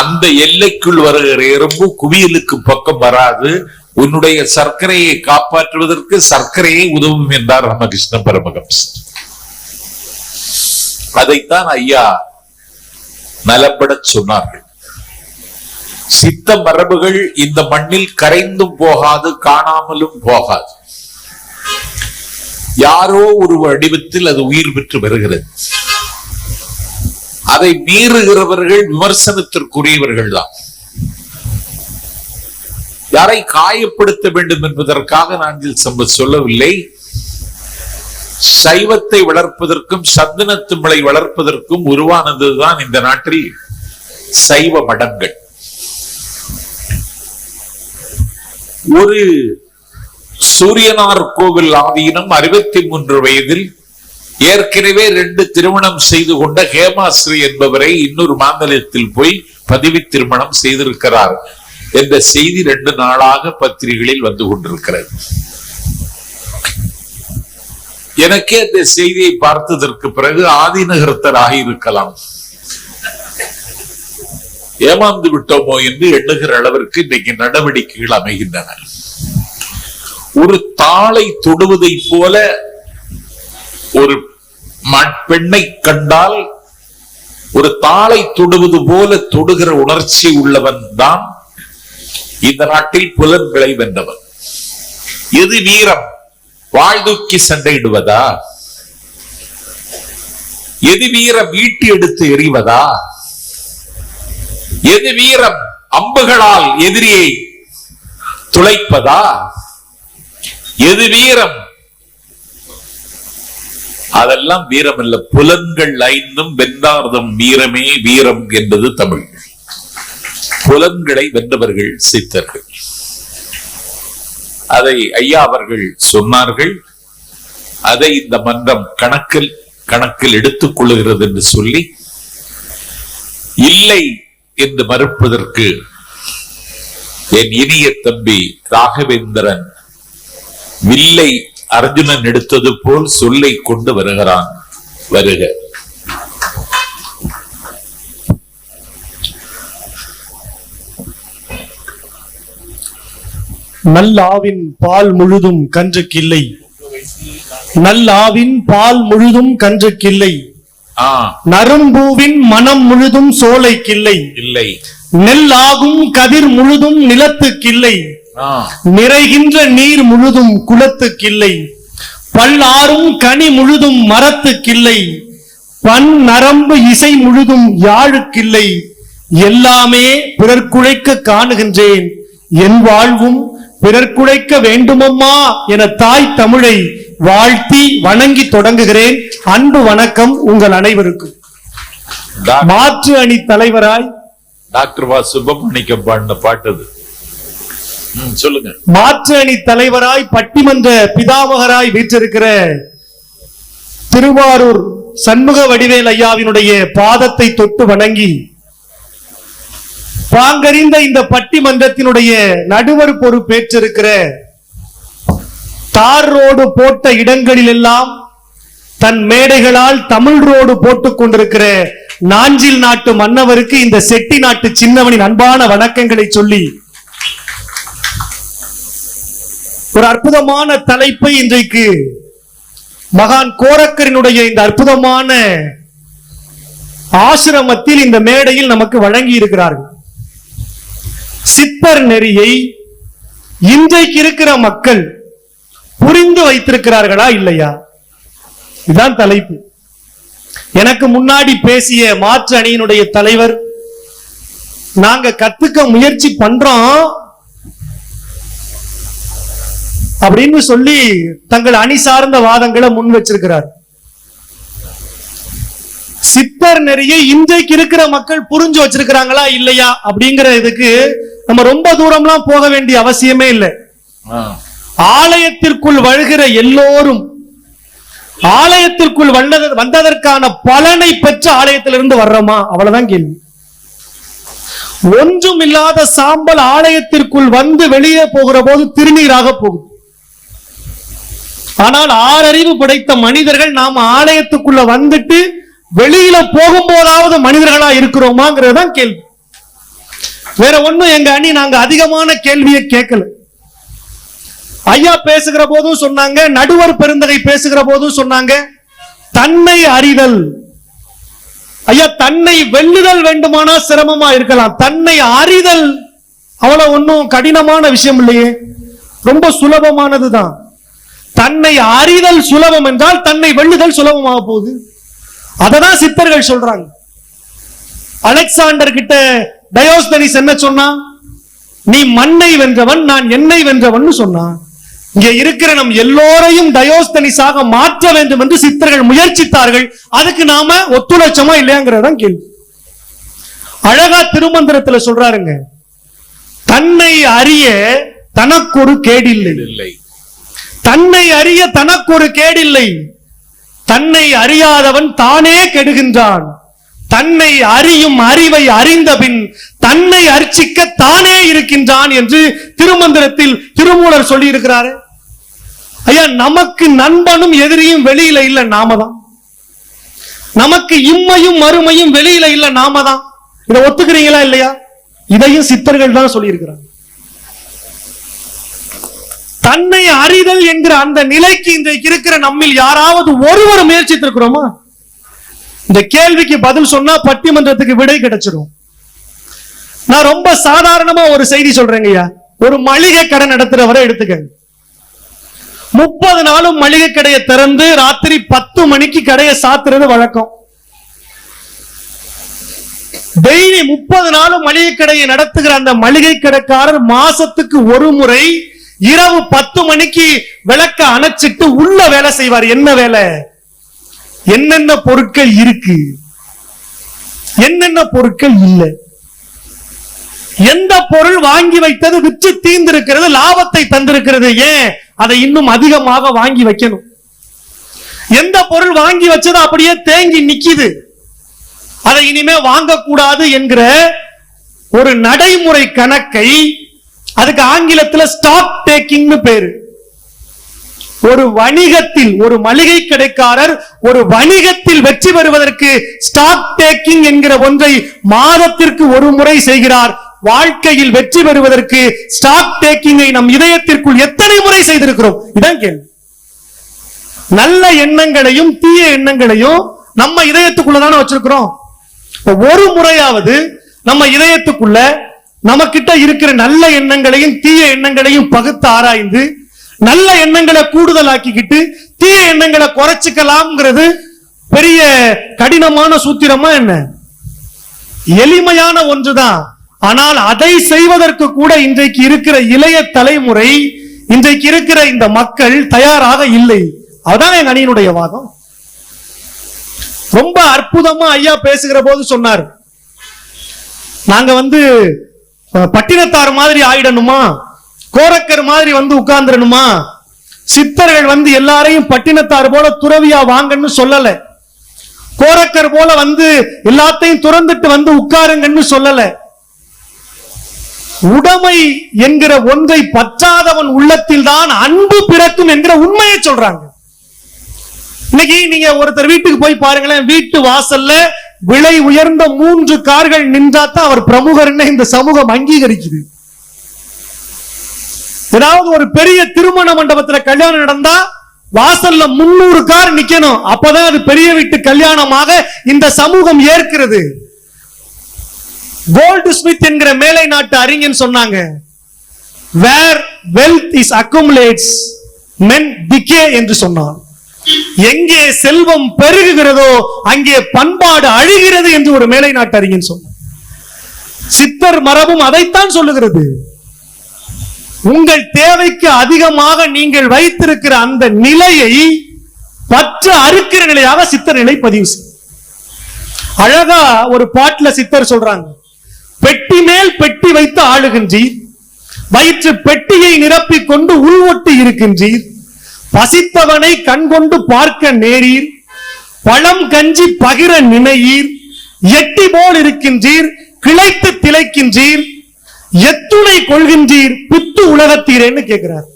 Speaker 2: அந்த எல்லைக்குள் வருகிற எறும்பு குவியலுக்கு பக்கம் வராது. உன்னுடைய சர்க்கரையை காப்பாற்றுவதற்கு சர்க்கரையை உதவும் என்றார் ராமகிருஷ்ண பரமஹம்சர். அதைத்தான் ஐயா நலப்பட சொன்னார்கள். சித்த மரபுகள் இந்த மண்ணில் கரைந்தும் போகாது, காணாமலும் போகாது. யாரோ ஒரு வடிவத்தில் அது உயிர் பெற்று வருகிறது. அதை மீறுகிறவர்கள் விமர்சனத்திற்குரியவர்கள் தான். யாரை காயப்படுத்த வேண்டும் என்பதற்காக நான் சொல்லவில்லை. சைவத்தை வளர்ப்பதற்கும் சந்தனத்தும்பளை வளர்ப்பதற்கும் உருவானதுதான் இந்த நாட்டில் சைவ மடங்கள். ஒரு சூரியனார் கோவில் ஆதீனம் 63 வயதில் ஏற்கனவே 2 திருமணம் செய்து கொண்ட ஹேமாஸ்ரீ என்பவரை இன்னொரு மாநிலத்தில் போய் பதவி திருமணம் செய்திருக்கிறார் என்ற செய்தி 2 நாளாக பத்திரிகைகளில் வந்து கொண்டிருக்கிறது. எனக்கே அந்த செய்தியை பார்த்ததற்கு பிறகு ஆதிநகரத்தராக இருக்கலாம், ஏமாந்து விட்டோமோ என்று எண்ணுகிற அளவிற்கு இன்றைக்கு நடவடிக்கைகள் அமைகின்றன. ஒரு தாளை தொடுவதை போல ஒரு பெண்ணை கண்டால் ஒரு தாளை தொடுவது போல தொடுகிற உணர்ச்சி உள்ளவன் தான் இந்த நாட்டில் புலன்களை வென்றவன். எது வீரம்? வாழ்தூக்கி சண்டையிடுவதா? எது வீரம் ஈட்டி எடுத்து எறிவதா? எது வீரம் அம்புகளால் எதிரியை துளைப்பதா? எது வீரம்? அதெல்லாம் வீரம் அல்ல. புலன்கள் ஐந்தும் வென்றார்தம் வீரமே வீரம் என்பது தமிழ். புலன்களை வென்றவர்கள் சித்தர்கள். அதை ஐயா அவர்கள் சொன்னார்கள். அதை இந்த மன்றம் கணக்கில் எடுத்துக் கொள்ளுகிறது என்று சொல்லி, இல்லை என்று மறுப்பதற்கு என் இனிய தம்பி ராகவேந்திரன் வில்லை அர்ஜுனன் எடுத்தது போல் சொல்லை கொண்டு வருகிறான். வருக.
Speaker 3: நல்லாவின் பால் முழுதும் கன்றுக்கில்லை, நல்லாவின் பால் முழுதும் கன்றுக்கில்லை, நரும்பூவின் மனம் முழுதும் சோலைக்கில்லை,
Speaker 2: இல்லை
Speaker 3: நெல்லாகும் கதிர் முழுதும் நிலத்துக்கில்லை, நிறைகின்ற நீர் முழுதும் குளத்துக்கில்லை, பல்லாரும் கனி முழுதும் மரத்துக்கில்லை, பன் நரம்பு இசை முழுதும் யாழுக்கில்லை, எல்லாமே பிறர்க்குழைக்க காணுகின்றேன், என் வாழ்வும் பிறர்க்குழைக்க வேண்டுமம்மா என தாய் தமிழை வாழ்த்தி வணங்கி தொடங்குகிறேன். அன்பு வணக்கம் உங்கள் அனைவருக்கும். மாற்று அணி தலைவராய்
Speaker 2: டாக்டர் வா சுப்பிரமணியம் பாடின பாட்டது. சொல்லுங்க.
Speaker 3: மாற்று அணி தலைவராய் பட்டிமன்ற பிதாமகராய் வீற்றிருக்கிற திருவாரூர் சண்முக வடிவேல் ஐயாவினுடைய பாதத்தை தொட்டு வணங்கி, பாங்கறிந்த இந்த பட்டிமன்றத்தினுடைய நடுவர் பொறுப்பேற்றிருக்கிற, தார் ரோடு போட்ட இடங்களில் எல்லாம் தன் மேடைகளால் தமிழ் ரோடு போட்டுக் கொண்டிருக்கிற நாஞ்சில் நாட்டு மன்னவருக்கு இந்த செட்டி நாட்டு சின்னவனின் அன்பான வணக்கங்களை சொல்லி, ஒரு அற்புதமான தலைப்பை இன்றைக்கு மகான் கோரக்கரினுடைய இந்த அற்புதமான ஆசிரமத்தில் இந்த மேடையில் நமக்கு வழங்கி இருக்கிறார்கள். சித்தர் நெறியை இன்றைக்கு இருக்கிற மக்கள் புரிந்து வைத்திருக்கிறார்களா இல்லையா? இதுதான் தலைப்பு. எனக்கு முன்னாடி பேசிய மாற்று அணியினுடைய தலைவர், நாங்க கத்துக்க முயற்சி பண்றோம் அப்படின்னு சொல்லி தங்கள் அணி சார்ந்த வாதங்களை முன் வச்சிருக்கிறார். சித்தர் நெறியை இன்றைக்கு இருக்கிற மக்கள் புரிஞ்சு வச்சிருக்கிறாங்களா இல்லையா அப்படிங்கிற இதுக்கு நம்ம ரொம்ப தூரம்லாம் போக வேண்டிய அவசியமே இல்லை. ஆலயத்திற்குள் வருகிற எல்லோரும் ஆலயத்திற்குள் வந்ததற்கான பலனை பெற்ற ஆலயத்திலிருந்து வர்றோமா? அவ்வளவுதான் கேள்வி. ஒன்றும் இல்லாத சாம்பல் ஆலயத்திற்குள் வந்து வெளியே போகிற போது திருநீராக போகுது. ஆனால் ஆறறிவு படைத்த மனிதர்கள் நாம் ஆலயத்துக்குள்ள வந்துட்டு வெளியில போகும்போதாவது மனிதர்களா இருக்கிறோமாங்கிறது தான் கேள்வி. வேற ஒண்ணும் எங்க அணி நாங்க அதிகமான கேள்வியை கேட்கல. ஐயா பேசுகிற போதும் சொன்னாங்க, நடுவர் பெருந்தகை பேசுகிற போதும் சொன்னாங்க, தன்னை அறிதல். ஐயா, தன்னை வெல்லுதல் வேண்டுமானா சிரமமா இருக்கலாம், தன்னை அறிதல் அவ்வளவு ஒன்னும் கடினமான விஷயம் இல்லையே, ரொம்ப சுலபமானதுதான். தன்னை அறிதல் சுலபம் என்றால் தன்னை வெல்லுதல் சுலபமாக போகுது. அததான் சித்தர்கள் சொல்றாங்க. அலெக்சாண்டர் கிட்ட டயோஸ்தனிஸ் என்ன சொன்னா? நீ மண்ணை வென்றவன், நான் என்னை வென்றவன் சொன்னான். இங்க இருக்கிற நம் எல்லோரையும் டயோஸ்தனிஸாக மாற்ற வேண்டும் என்று சித்தர்கள் முயற்சித்தார்கள். அதுக்கு நாம ஒத்துழைச்சோமா இல்லையாங்கிறதான் கேள்வி. அழகா திருமந்திரத்துல சொல்றாருங்க, தன்னை அறிய தனக்கொரு கேடில்லை, தன்னை அறிய தனக்கொரு கேடில்லை, தன்னை அறியாதவன் தானே கெடுகின்றான், தன்னை அறியும் அறிவை அறிந்த பின் தன்னை அர்ச்சிக்க தானே இருக்கின்றான் என்று திருமந்திரத்தில் திருமூலர் சொல்லி இருக்கிறாரு. ஐயா, நமக்கு நண்பனும் எதிரியும் வெளியில இல்ல, நாம தான். நமக்கு இம்மையும் மறுமையும் வெளியில இல்ல, நாம தான். இதை ஒத்துக்கிறீங்களா இல்லையா? இதையும் சித்தர்கள் தான் சொல்லி இருக்கிறாங்க. தன்னை அறிதல் என்கிற அந்த நிலைக்கு இன்றைக்கு இருக்கிற நம்மில் யாராவது ஒருவர் முயற்சித்திருக்கிறோமா? இந்த கேள்விக்கு பதில் சொன்னா பட்டிமன்றத்துக்கு விடை கிடைச்சிடும். நான் ரொம்ப சாதாரணமா ஒரு செய்தி சொல்றேங்கய்யா. ஒரு மளிகை கடை நடத்துறவரை எடுத்துக்கங்க. 30 நாளும் மளிகை கடையை திறந்து ராத்திரி 10 மணிக்கு கடையை சாத்துறது வழக்கம். டெய்லி 30 நாளும் மளிகை கடையை நடத்துகிற அந்த மளிகை கடைக்காரர் மாசத்துக்கு ஒரு முறை இரவு 10 மணிக்கு விளக்க அணைச்சிட்டு உள்ள வேலை செய்வார். என்ன வேலை? என்னென்ன பொருட்கள் இருக்கு, என்னென்ன பொருட்கள் இல்லை, எந்த பொருள் வாங்கி வைத்தது விற்று தீர்ந்திருக்கிறது, லாபத்தை தந்திருக்கிறது, ஏன் அதை இன்னும் அதிகமாக வாங்கி வைக்கணும், எந்த பொருள் வாங்கி வச்சது அப்படியே தேங்கி நிக்குது, அதை இனிமே வாங்கக்கூடாது என்கிற ஒரு நடைமுறை கணக்கை, அதுக்கு ஆங்கிலத்தில் ஸ்டாக் டேக்கிங் பேரு. ஒரு வணிகத்தில், ஒரு மளிகை கடைக்காரர் ஒரு வணிகத்தில் வெற்றி பெறுவதற்கு ஸ்டாக் டேக்கிங் என்கிற ஒன்றை மாதத்திற்கு ஒரு முறை செய்கிறார். வாழ்க்கையில் வெற்றி பெறுவதற்கு ஸ்டாக் டேக்கிங்கை நம் இதயத்திற்குள் எத்தனை முறை செய்திருக்கிறோம்? இதான் கேள்வி. நல்ல எண்ணங்களையும் தீய எண்ணங்களையும் நம்ம இதயத்துக்குள்ளதான வச்சிருக்கிறோம். ஒரு முறையாவது நம்ம இதயத்துக்குள்ள நம்ம கிட்ட இருக்கிற நல்ல எண்ணங்களையும் தீய எண்ணங்களையும் பகுத்து ஆராய்ந்து நல்ல எண்ணங்களை கூடுதலாக்கிக்கிட்டு தீய எண்ணங்களை குறைச்சிக்கலாம்ங்கிறது பெரிய கடினமான சூத்திரமா என்ன? எளிமையான ஒன்றுதான். ஆனால் அதை செய்வதற்கு கூட இன்றைக்கு இருக்கிற இளைய தலைமுறை, இன்றைக்கு இருக்கிற இந்த மக்கள் தயாராக இல்லை. அதான் எங்க அணியினுடைய வாதம். ரொம்ப அற்புதமா ஐயா பேசுகிற போது சொன்னார், நாங்க பட்டினத்தார் மாதிரி ஆயிடணுமா, கோரக்கர் மாதிரி உட்கார்ந்துடணுமா, சித்தர்கள் எல்லாரையும் பட்டினத்தார் போல துறவியா வாங்கன்னு சொல்லல, கோரக்கர் போல எல்லாத்தையும் துறந்துட்டு உட்காருங்கன்னு சொல்லல. உடைமை என்கிற ஒன்றை பற்றாதவன் உள்ளத்தில் தான் அன்பு பிறக்கும் என்கிற உண்மையை சொல்றாங்க. இன்னைக்கு நீங்க ஒருத்தர் வீட்டுக்கு போய் பாருங்களேன், வீட்டு வாசல்ல விலை உயர்ந்த 3 கார்கள் நின்றாத்தான் அவர் பிரமுகர்னு இந்த சமூகம் அங்கீகரிக்குது. ஏதாவது ஒரு பெரிய திருமண மண்டபத்துல கல்யாணம் நடந்தா வாசல்ல 300 கார் நிக்கணும், அப்பதான் அது பெரிய வீட்டு கல்யாணமாக இந்த சமூகம் ஏற்கிறது. கோல்டு ஸ்மித் என்கிற மேலை நாட்டு அறிஞன் சொன்னாங்க, where wealth is accumulates men decay என்று சொன்னார். எங்கே செல்வம் பெருகுகிறதோ அங்கே பண்பாடு அழிகிறது என்று ஒரு மேலை நாட்டு அறிஞன் சொன்னார். சித்தர் மரபும் அதைத்தான் சொல்லுகிறது. உங்கள் தேவைக்கு அதிகமாக நீங்கள் வைத்திருக்கிற அந்த நிலையை பற்று அறுக்கிற நிலையாக சித்தர் நிலை பதிவு செய்யும். அழகா ஒரு பாட்டுல சித்தர் சொல்றாங்க, பெட்டி மேல் பெட்டி வைத்து ஆளுகின்றீர், வயிற்று பெட்டியை நிரப்பிக் கொண்டு உள்வொட்டி இருக்கின்றீர், பசித்தவனை கண்கொண்டு பார்க்க நேரீர், பழம் கஞ்சி பகிர நினையீர், எட்டி போல் இருக்கின்றீர், கிளைத்து திளைக்கின்றீர், எத்துணை கொள்கின்றீர், பித்து உலகத்தீரேன்னு கேட்கிறார்.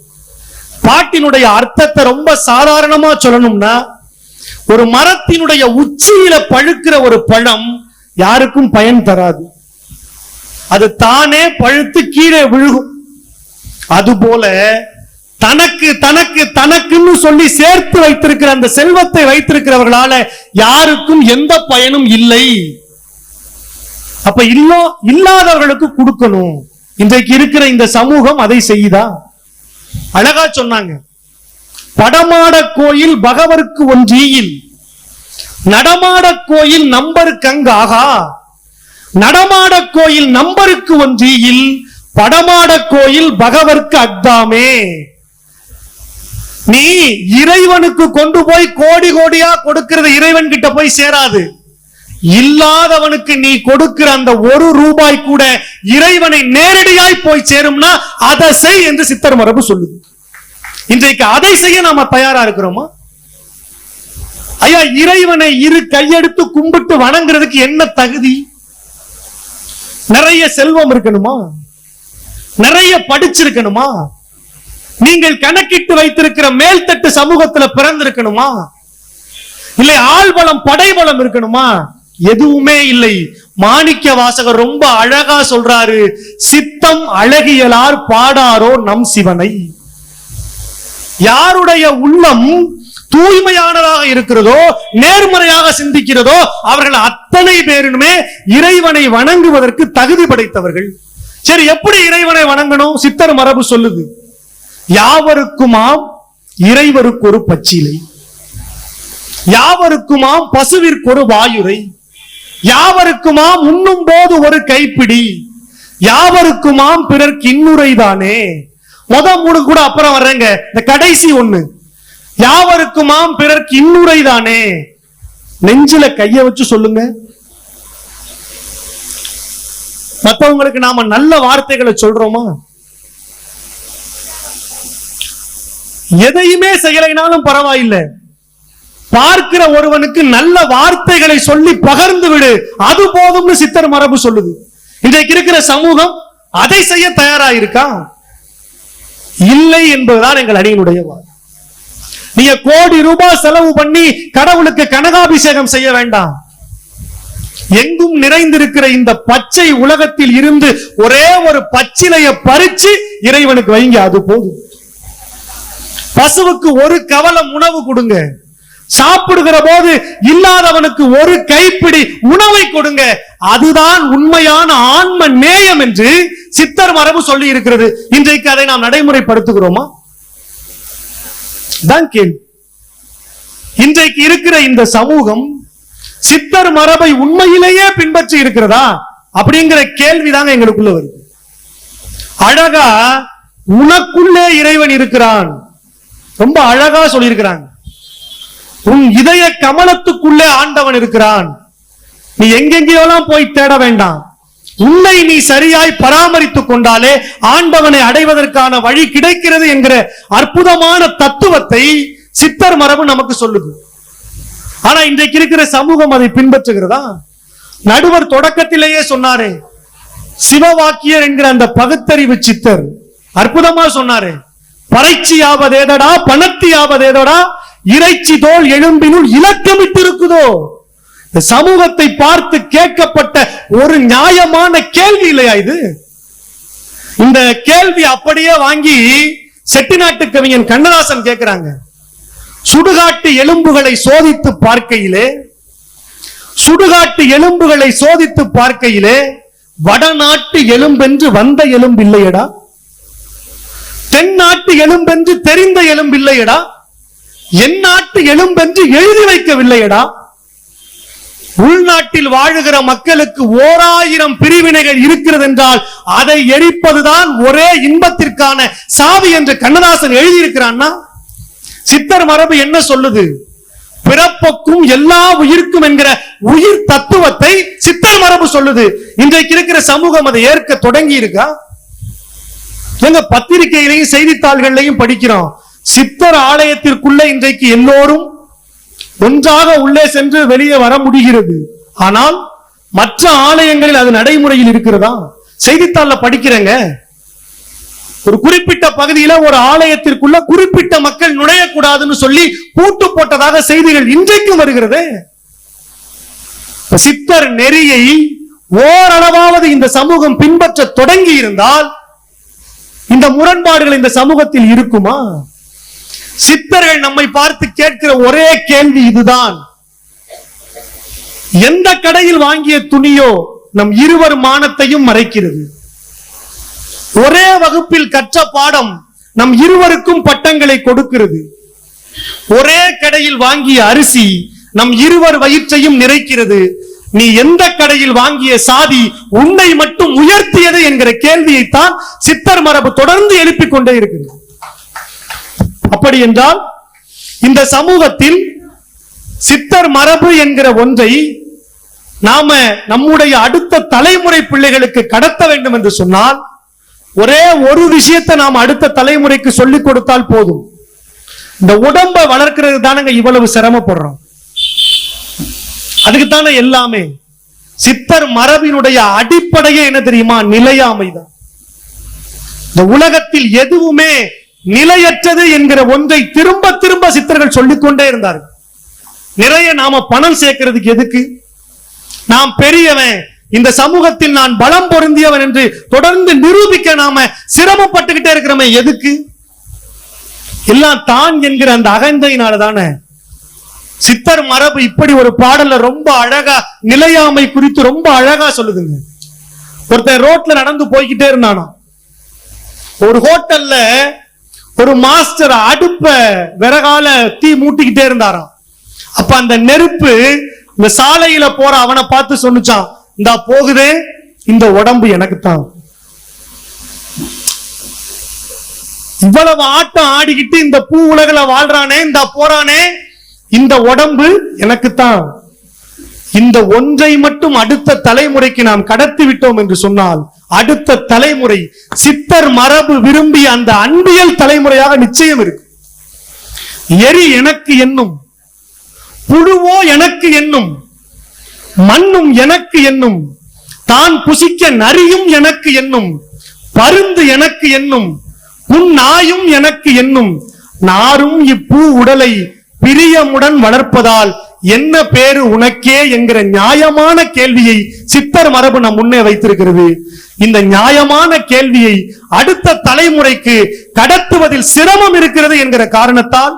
Speaker 3: பாட்டினுடைய அர்த்தத்தை ரொம்ப சாதாரணமா சொல்லணும்னா, ஒரு மரத்தினுடைய உச்சியில பழுக்கிற ஒரு பழம் யாருக்கும் பயன் தராது, அது தானே பழுத்து கீழே விழுகும். அதுபோல தனக்கு தனக்கு தனக்குன்னு சொல்லி சேர்த்து வைத்திருக்கிற அந்த செல்வத்தை வைத்திருக்கிறவர்களால யாருக்கும் எந்த பயனும் இல்லை. அப்ப இல்லாதவர்களுக்கு கொடுக்கணும். இன்றைக்கு இருக்கிற இந்த சமூகம் அதை செய்யுதா? அழகா சொன்னாங்க, படமாட கோயில் பகவருக்கு ஒன்றியில், நடமாட கோயில் நம்பருக்கு அங்காகா, நடமாட கோயில் நம்பருக்கு ஒன்றியில், படமாட கோயில் பகவருக்கு அக்தாமே. நீ இறைவனுக்கு கொண்டு போய் கோடி கோடியா கொடுக்கிறது இறைவன் கிட்ட போய் சேராது. இல்லாதவனுக்கு நீ கொடுக்கிற அந்த 1 ரூபாய் கூட இறைவனை நேரடியாய் போய் சேரும்னா அதை செய் என்று சித்தர் மரபு சொல்லுது. இன்றைக்கு அதை செய்ய நாம தயாரா இருக்கிறோமா? ஐயா, இறைவனை இரு கையெடுத்து கும்பிட்டு வணங்குறதுக்கு என்ன தகுதி? நிறைய செல்வம் இருக்கணுமா? நிறைய படிச்சிருக்கணுமா? நீங்கள் கணக்கிட்டு வைத்திருக்கிற மேல்தட்டு சமூகத்துல பிறந்திருக்கணுமா? இல்லை ஆள்பலம் படைபலம் இருக்கணுமா? எதுவுமே இல்லை. மாணிக்க வாசகர் ரொம்ப அழகா சொல்றாரு, சித்தம் அழகியலார் பாடாரோ நம் சிவனை. யாருடைய உள்ளம் தூய்மையானதாக இருக்கிறதோ, நேர்மறையாக சிந்திக்கிறதோ, அவர்கள் அத்தனை பேருமே இறைவனை வணங்குவதற்கு தகுதி படைத்தவர்கள். சரி, எப்படி இறைவனை வணங்கணும்? சித்தர் மரபு சொல்லுது, யாவருக்குமாம் இறைவருக்கு ஒரு பச்சிலை, யாவருக்குமாம் பசுவிற்கு ஒரு வாயுரை, யாவருக்குமாம் உண்ணும் போது ஒரு கைப்பிடி, யாவருக்குமாம் பிறர்க்கு இன்னுரைதானே. மூணு கூட அப்புறம் வர்றேங்க, இந்த கடைசி ஒண்ணு, யாவருக்குமாம் பிறர்க்கு இன்னுரைதானே. நெஞ்சில கைய வச்சு சொல்லுங்க. மற்றவங்களுக்கு நாம நல்ல வார்த்தைகளை சொல்றோமா? எதையுமே செய்யலைனாலும் பரவாயில்லை, பார்க்கிற ஒருவனுக்கு நல்ல வார்த்தைகளை சொல்லி பகர்ந்து விடு, அது போதும்னு சித்தர் மரபு சொல்லுது. இன்றைக்கு இருக்கிற சமூகம் அதை செய்ய தயாரா இருக்கா? இல்லை என்பதுதான் எங்கள் அணியினுடைய வாதம். நீங்க கோடி ரூபாய் செலவு பண்ணி கடவுளுக்கு கனகாபிஷேகம் செய்ய வேண்டாம். எங்கும் நிறைந்திருக்கிற இந்த பச்சை உலகத்தில் இருந்து ஒரே ஒரு பச்சிலைய பறிச்சு இறைவனுக்கு வைங்க, அது போதும். பசுவுக்கு ஒரு கவலம் உணவு கொடுங்க, சாப்பிடுகிற போது இல்லாதவனுக்கு ஒரு கைப்பிடி உணவை கொடுங்க, அதுதான் உண்மையான ஆன்ம நேயம் என்று சித்தர் மரபு சொல்லி இருக்கிறது. இன்றைக்கு அதை நாம் நடைமுறைப்படுத்துகிறோமா? தான் கேள்வி. இன்றைக்கு இருக்கிற இந்த சமூகம் சித்தர் மரபை உண்மையிலேயே பின்பற்றி இருக்கிறதா அப்படிங்கிற கேள்விதாங்க எங்களுக்குள்ள வருது. அழகா உனக்குள்ளே இறைவன் இருக்கிறான், ரொம்ப அழகா சொல்லியிருக்கிறாங்க. உன் இதய கமலத்துக்குள்ளே ஆண்டவன் இருக்கிறான். நீ எங்கெங்கெல்லாம் போய் தேட வேண்டாம், உன்னை நீ சரியாய் பராமரித்துக் கொண்டாலே ஆண்டவனை அடைவதற்கான வழி கிடைக்கிறது என்கிற அற்புதமான தத்துவத்தை சித்தர் மரபு நமக்கு சொல்லுது. ஆனா இன்றைக்கு இருக்கிற சமூகம் அதை பின்பற்றுகிறதா? நடுவர் தொடக்கத்திலேயே சொன்னாரே, சிவவாக்கியர் என்கிற அந்த பகுத்தறிவு சித்தர் அற்புதமா சொன்னாரே, பறைச்சியாவதேதடா பணத்தியாவதேதடா, இறைச்சி தோல் எழும்பினுள் இலக்கமிட்டு இருக்குதோ. சமூகத்தை பார்த்து கேட்கப்பட்ட ஒரு நியாயமான கேள்வி இல்லையா இது? இந்த கேள்வி அப்படியே வாங்கி செட்டிநாட்டு கவிஞன் கண்ணதாசன் கேட்கிறாங்க. சுடுகாட்டு எலும்புகளை சோதித்து பார்க்கையிலே, சுடுகாட்டு எலும்புகளை சோதித்து பார்க்கையிலே வடநாட்டு எலும்பென்று வந்த எலும்பு இல்லையடா, தென்னாட்டு எலும்பென்று தெரிந்த எலும்பு இல்லையடா, என் நாட்டு எலும்பென்று எழுதி வைக்கவில்லையடா. உள்நாட்டில் வாழுகிற மக்களுக்கு 1000 பிரிவினைகள் இருக்கிறது என்றால் அதை எரிப்பதுதான் ஒரே இன்பத்திற்கான சாவி என்று கண்ணதாசன் எழுதியிருக்கிறான்னா, சித்தர் மரபு என்ன சொல்லுது? பிறப்புக்கும் எல்லா உயிருக்கும் என்கிற உயிர் தத்துவத்தை சித்தர் மரபு சொல்லுது. இன்றைக்கு இருக்கிற சமூகம் அதை ஏற்க தொடங்கி இருக்கா? எங்க பத்திரிகையிலையும் செய்தித்தாள்களையும் படிக்கிறோம், சித்தர் ஆலயத்திற்குள்ள இன்றைக்கு எல்லோரும் ஒன்றாக உள்ளே சென்று வெளியே வர முடிகிறது. ஆனால் மற்ற ஆலயங்களில் அது நடைமுறையில் இருக்கிறதா? செய்தித்தாள்ல படிக்கிறேங்க, ஒரு குறிப்பிட்ட பகுதியில ஒரு ஆலயத்திற்குள்ள குறிப்பிட்ட மக்கள் நுழையக்கூடாதுன்னு சொல்லி பூட்டு போட்டதாக செய்திகள் இன்றைக்கும் வருகிறது. சித்தர் நெறியை ஓரளவாவது இந்த சமூகம் பின்பற்ற தொடங்கி இருந்தால் இந்த முரண்பாடுகள் இந்த சமூகத்தில் இருக்குமா? சித்தர்கள் நம்மை பார்த்து கேட்கிற ஒரே கேள்வி இதுதான், எந்த கடையில் வாங்கிய துணியோ நம் இருவர் மானத்தையும் மறைக்கிறது, ஒரே வகுப்பில் கற்ற பாடம் நம் இருவருக்கும் பட்டங்களை கொடுக்கிறது, ஒரே கடையில் வாங்கிய அரிசி நம் இருவர் வயிற்றையும் நிறைக்கிறது, நீ எந்த கடையில் வாங்கிய சாதி உன்னை மட்டும் உயர்த்தியது என்கிற கேள்வியைத்தான் சித்தர் மரபு தொடர்ந்து எழுப்பிக் கொண்டே இருக்கிறது. அப்படி என்றால் இந்த சமூகத்தில் சித்தர் மரபு என்கிற ஒன்றை நாம நம்முடைய அடுத்த தலைமுறை பிள்ளைகளுக்கு கடத்த வேண்டும் என்று சொன்னால் ஒரே ஒரு விஷயத்தை நாம் அடுத்த தலைமுறைக்கு சொல்லிக் கொடுத்தால் போதும். இந்த உடம்பை வளர்க்கிறது தானங்க இவ்வளவு சிரமப்படுறோம், அதுக்குத்தானே எல்லாமே. சித்தர் மரபினுடைய அடிப்படையே என்ன தெரியுமா? நிலையாமைதான். இந்த உலகத்தில் எதுவுமே நிலையற்றது என்கிற ஒன்றை திரும்ப திரும்ப சித்தர்கள் சொல்லிக்கொண்டே இருந்தார்கள். நிறைய நாம பணம் சேர்க்கிறதுக்கு எதுக்கு? நாம் பெரியவன், இந்த சமூகத்தில் நான் பலம் பொருந்தியவன் என்று தொடர்ந்து நிரூபிக்க நாம சிரமப்பட்டுக்கிட்டே இருக்கிறோமே, எதுக்கு? எல்லாம் தான் என்கிற அந்த அகந்தையினாலதானே. சித்தர் மரபு இப்படி ஒரு பாடல்ல ரொம்ப அழகா நிலையாமை குறித்து ரொம்ப அழகா சொல்லுதுங்க. ஒருத்தன் ரோட்ல நடந்து போய்கிட்டே இருந்தானா, ஒரு ஹோட்டல்ல ஒரு மாஸ்டர் அடுப்ப விறகால தீ மூட்டிக்கிட்டே இருந்தாராம். அப்ப அந்த நெருப்பு இந்த சாலையில போற அவனை பார்த்து சொன்னுச்சான், இந்தா போகுதே இந்த உடம்பு எனக்குத்தான். இவ்வளவு ஆட்டம் ஆடிக்கிட்டு இந்த பூ உலகில வாழ்றானே, இந்த போறானே, இந்த உடம்பு எனக்குத்தான். இந்த ஒன்றை மட்டும் அடுத்த தலைமுறைக்கு நாம் கடத்தி விட்டோம் என்று சொன்னால், அடுத்த தலைமுறை சித்தர் மரபு விரும்பிய அந்த அன்பியல் தலைமுறையாக நிச்சயம் இருக்கு. எரி எனக்கு என்னும், புழுவோ எனக்கு என்னும், மண்ணும் எனக்கு என்னும், தான் புசிக்க நரியும் எனக்கு என்னும், பருந்து எனக்கு என்னும், புன்னாயும் எனக்கு என்னும், நாரும் இப்பூ உடலை பிரியமுடன் வளர்ப்பதால் என்ன பேரு உனக்கே என்கிற நியாயமான கேள்வியை சித்தர் மரபு நம் முன்னே வைத்திருக்கிறது. இந்த நியாயமான கேள்வியை அடுத்த தலைமுறைக்கு கடத்துவதில் சிரமம் இருக்கிறது என்கிற காரணத்தால்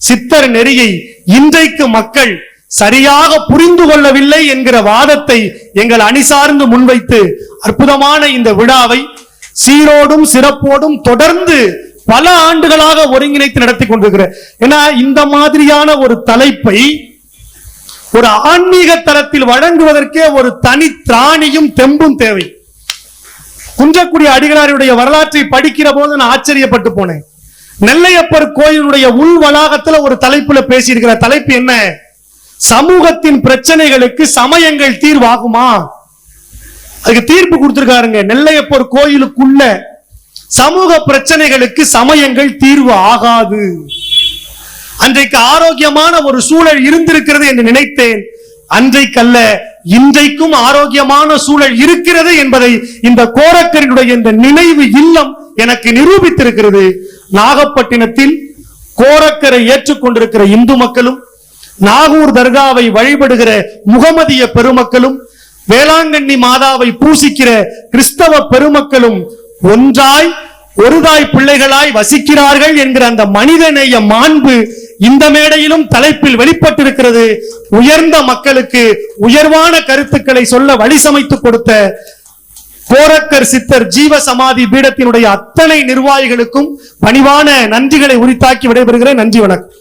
Speaker 3: சித்தர் நெறியை இன்றைக்கு மக்கள் சரியாக புரிந்து கொள்ளவில்லை என்கிற வாதத்தை எங்கள் அணி சார்ந்து முன்வைத்து அற்புதமான இந்த விழாவை சீரோடும் சிறப்போடும் தொடர்ந்து பல ஆண்டுகளாக ஒருங்கிணைத்து நடத்தி கொண்டிருக்கிற. ஏன்னா இந்த மாதிரியான ஒரு தலைப்பை ஒரு ஆன்மீக தளத்தில் வழங்குவதற்கே ஒரு தனி திராணியும் தெம்பும் தேவை. குன்றக்குடி அடிகளாருடைய வரலாற்றை படிக்கிற போது நான் ஆச்சரியப்பட்டு போனேன். நெல்லையப்பர் கோயிலுடைய உள் வளாகத்துல ஒரு தலைப்புல பேசியிருக்கிற தலைப்பு என்ன? சமூகத்தின் பிரச்சனைகளுக்கு சமயங்கள் தீர்வாகுமா? அதுக்கு தீர்ப்பு கொடுத்திருக்காருங்க. நெல்லையப்பர் கோயிலுக்குள்ள சமூக பிரச்சனைகளுக்கு சமயங்கள் தீர்வு ஆகாது. அன்றைக்கு ஆரோக்கியமான ஒரு சூழல் இருந்திருக்கிறது என்று நினைத்தேன். அன்றைக்கல்ல, இன்றைக்கும் ஆரோக்கியமான சூழல் இருக்கிறது என்பதை இந்த கோரக்கரினுடைய இந்த நினைவு இல்லம் எனக்கு நிரூபித்திருக்கிறது. நாகப்பட்டினத்தில் கோரக்கரை ஏற்றுக்கொண்டிருக்கிற இந்து மக்களும், நாகூர் தர்காவை வழிபடுகிற முகமதிய பெருமக்களும், வேளாங்கண்ணி மாதாவை பூசிக்கிற கிறிஸ்தவ பெருமக்களும் ஒன்றாய் ஒருதாய் பிள்ளைகளாய் வசிக்கிறார்கள் என்கிற அந்த மனிதநேய மாண்பு இந்த மேடையிலும் தலைப்பில் வெளிப்பட்டிருக்கிறது. உயர்ந்த மக்களுக்கு உயர்வான கருத்துக்களை சொல்ல வழிசமைத்து கொடுத்த கோரக்கர் சித்தர் ஜீவ சமாதி பீடத்தினுடைய அத்தனை நிர்வாகிகளுக்கும் பணிவான நன்றிகளை உரித்தாக்கி விடைபெறுகிறேன். நன்றி, வணக்கம்.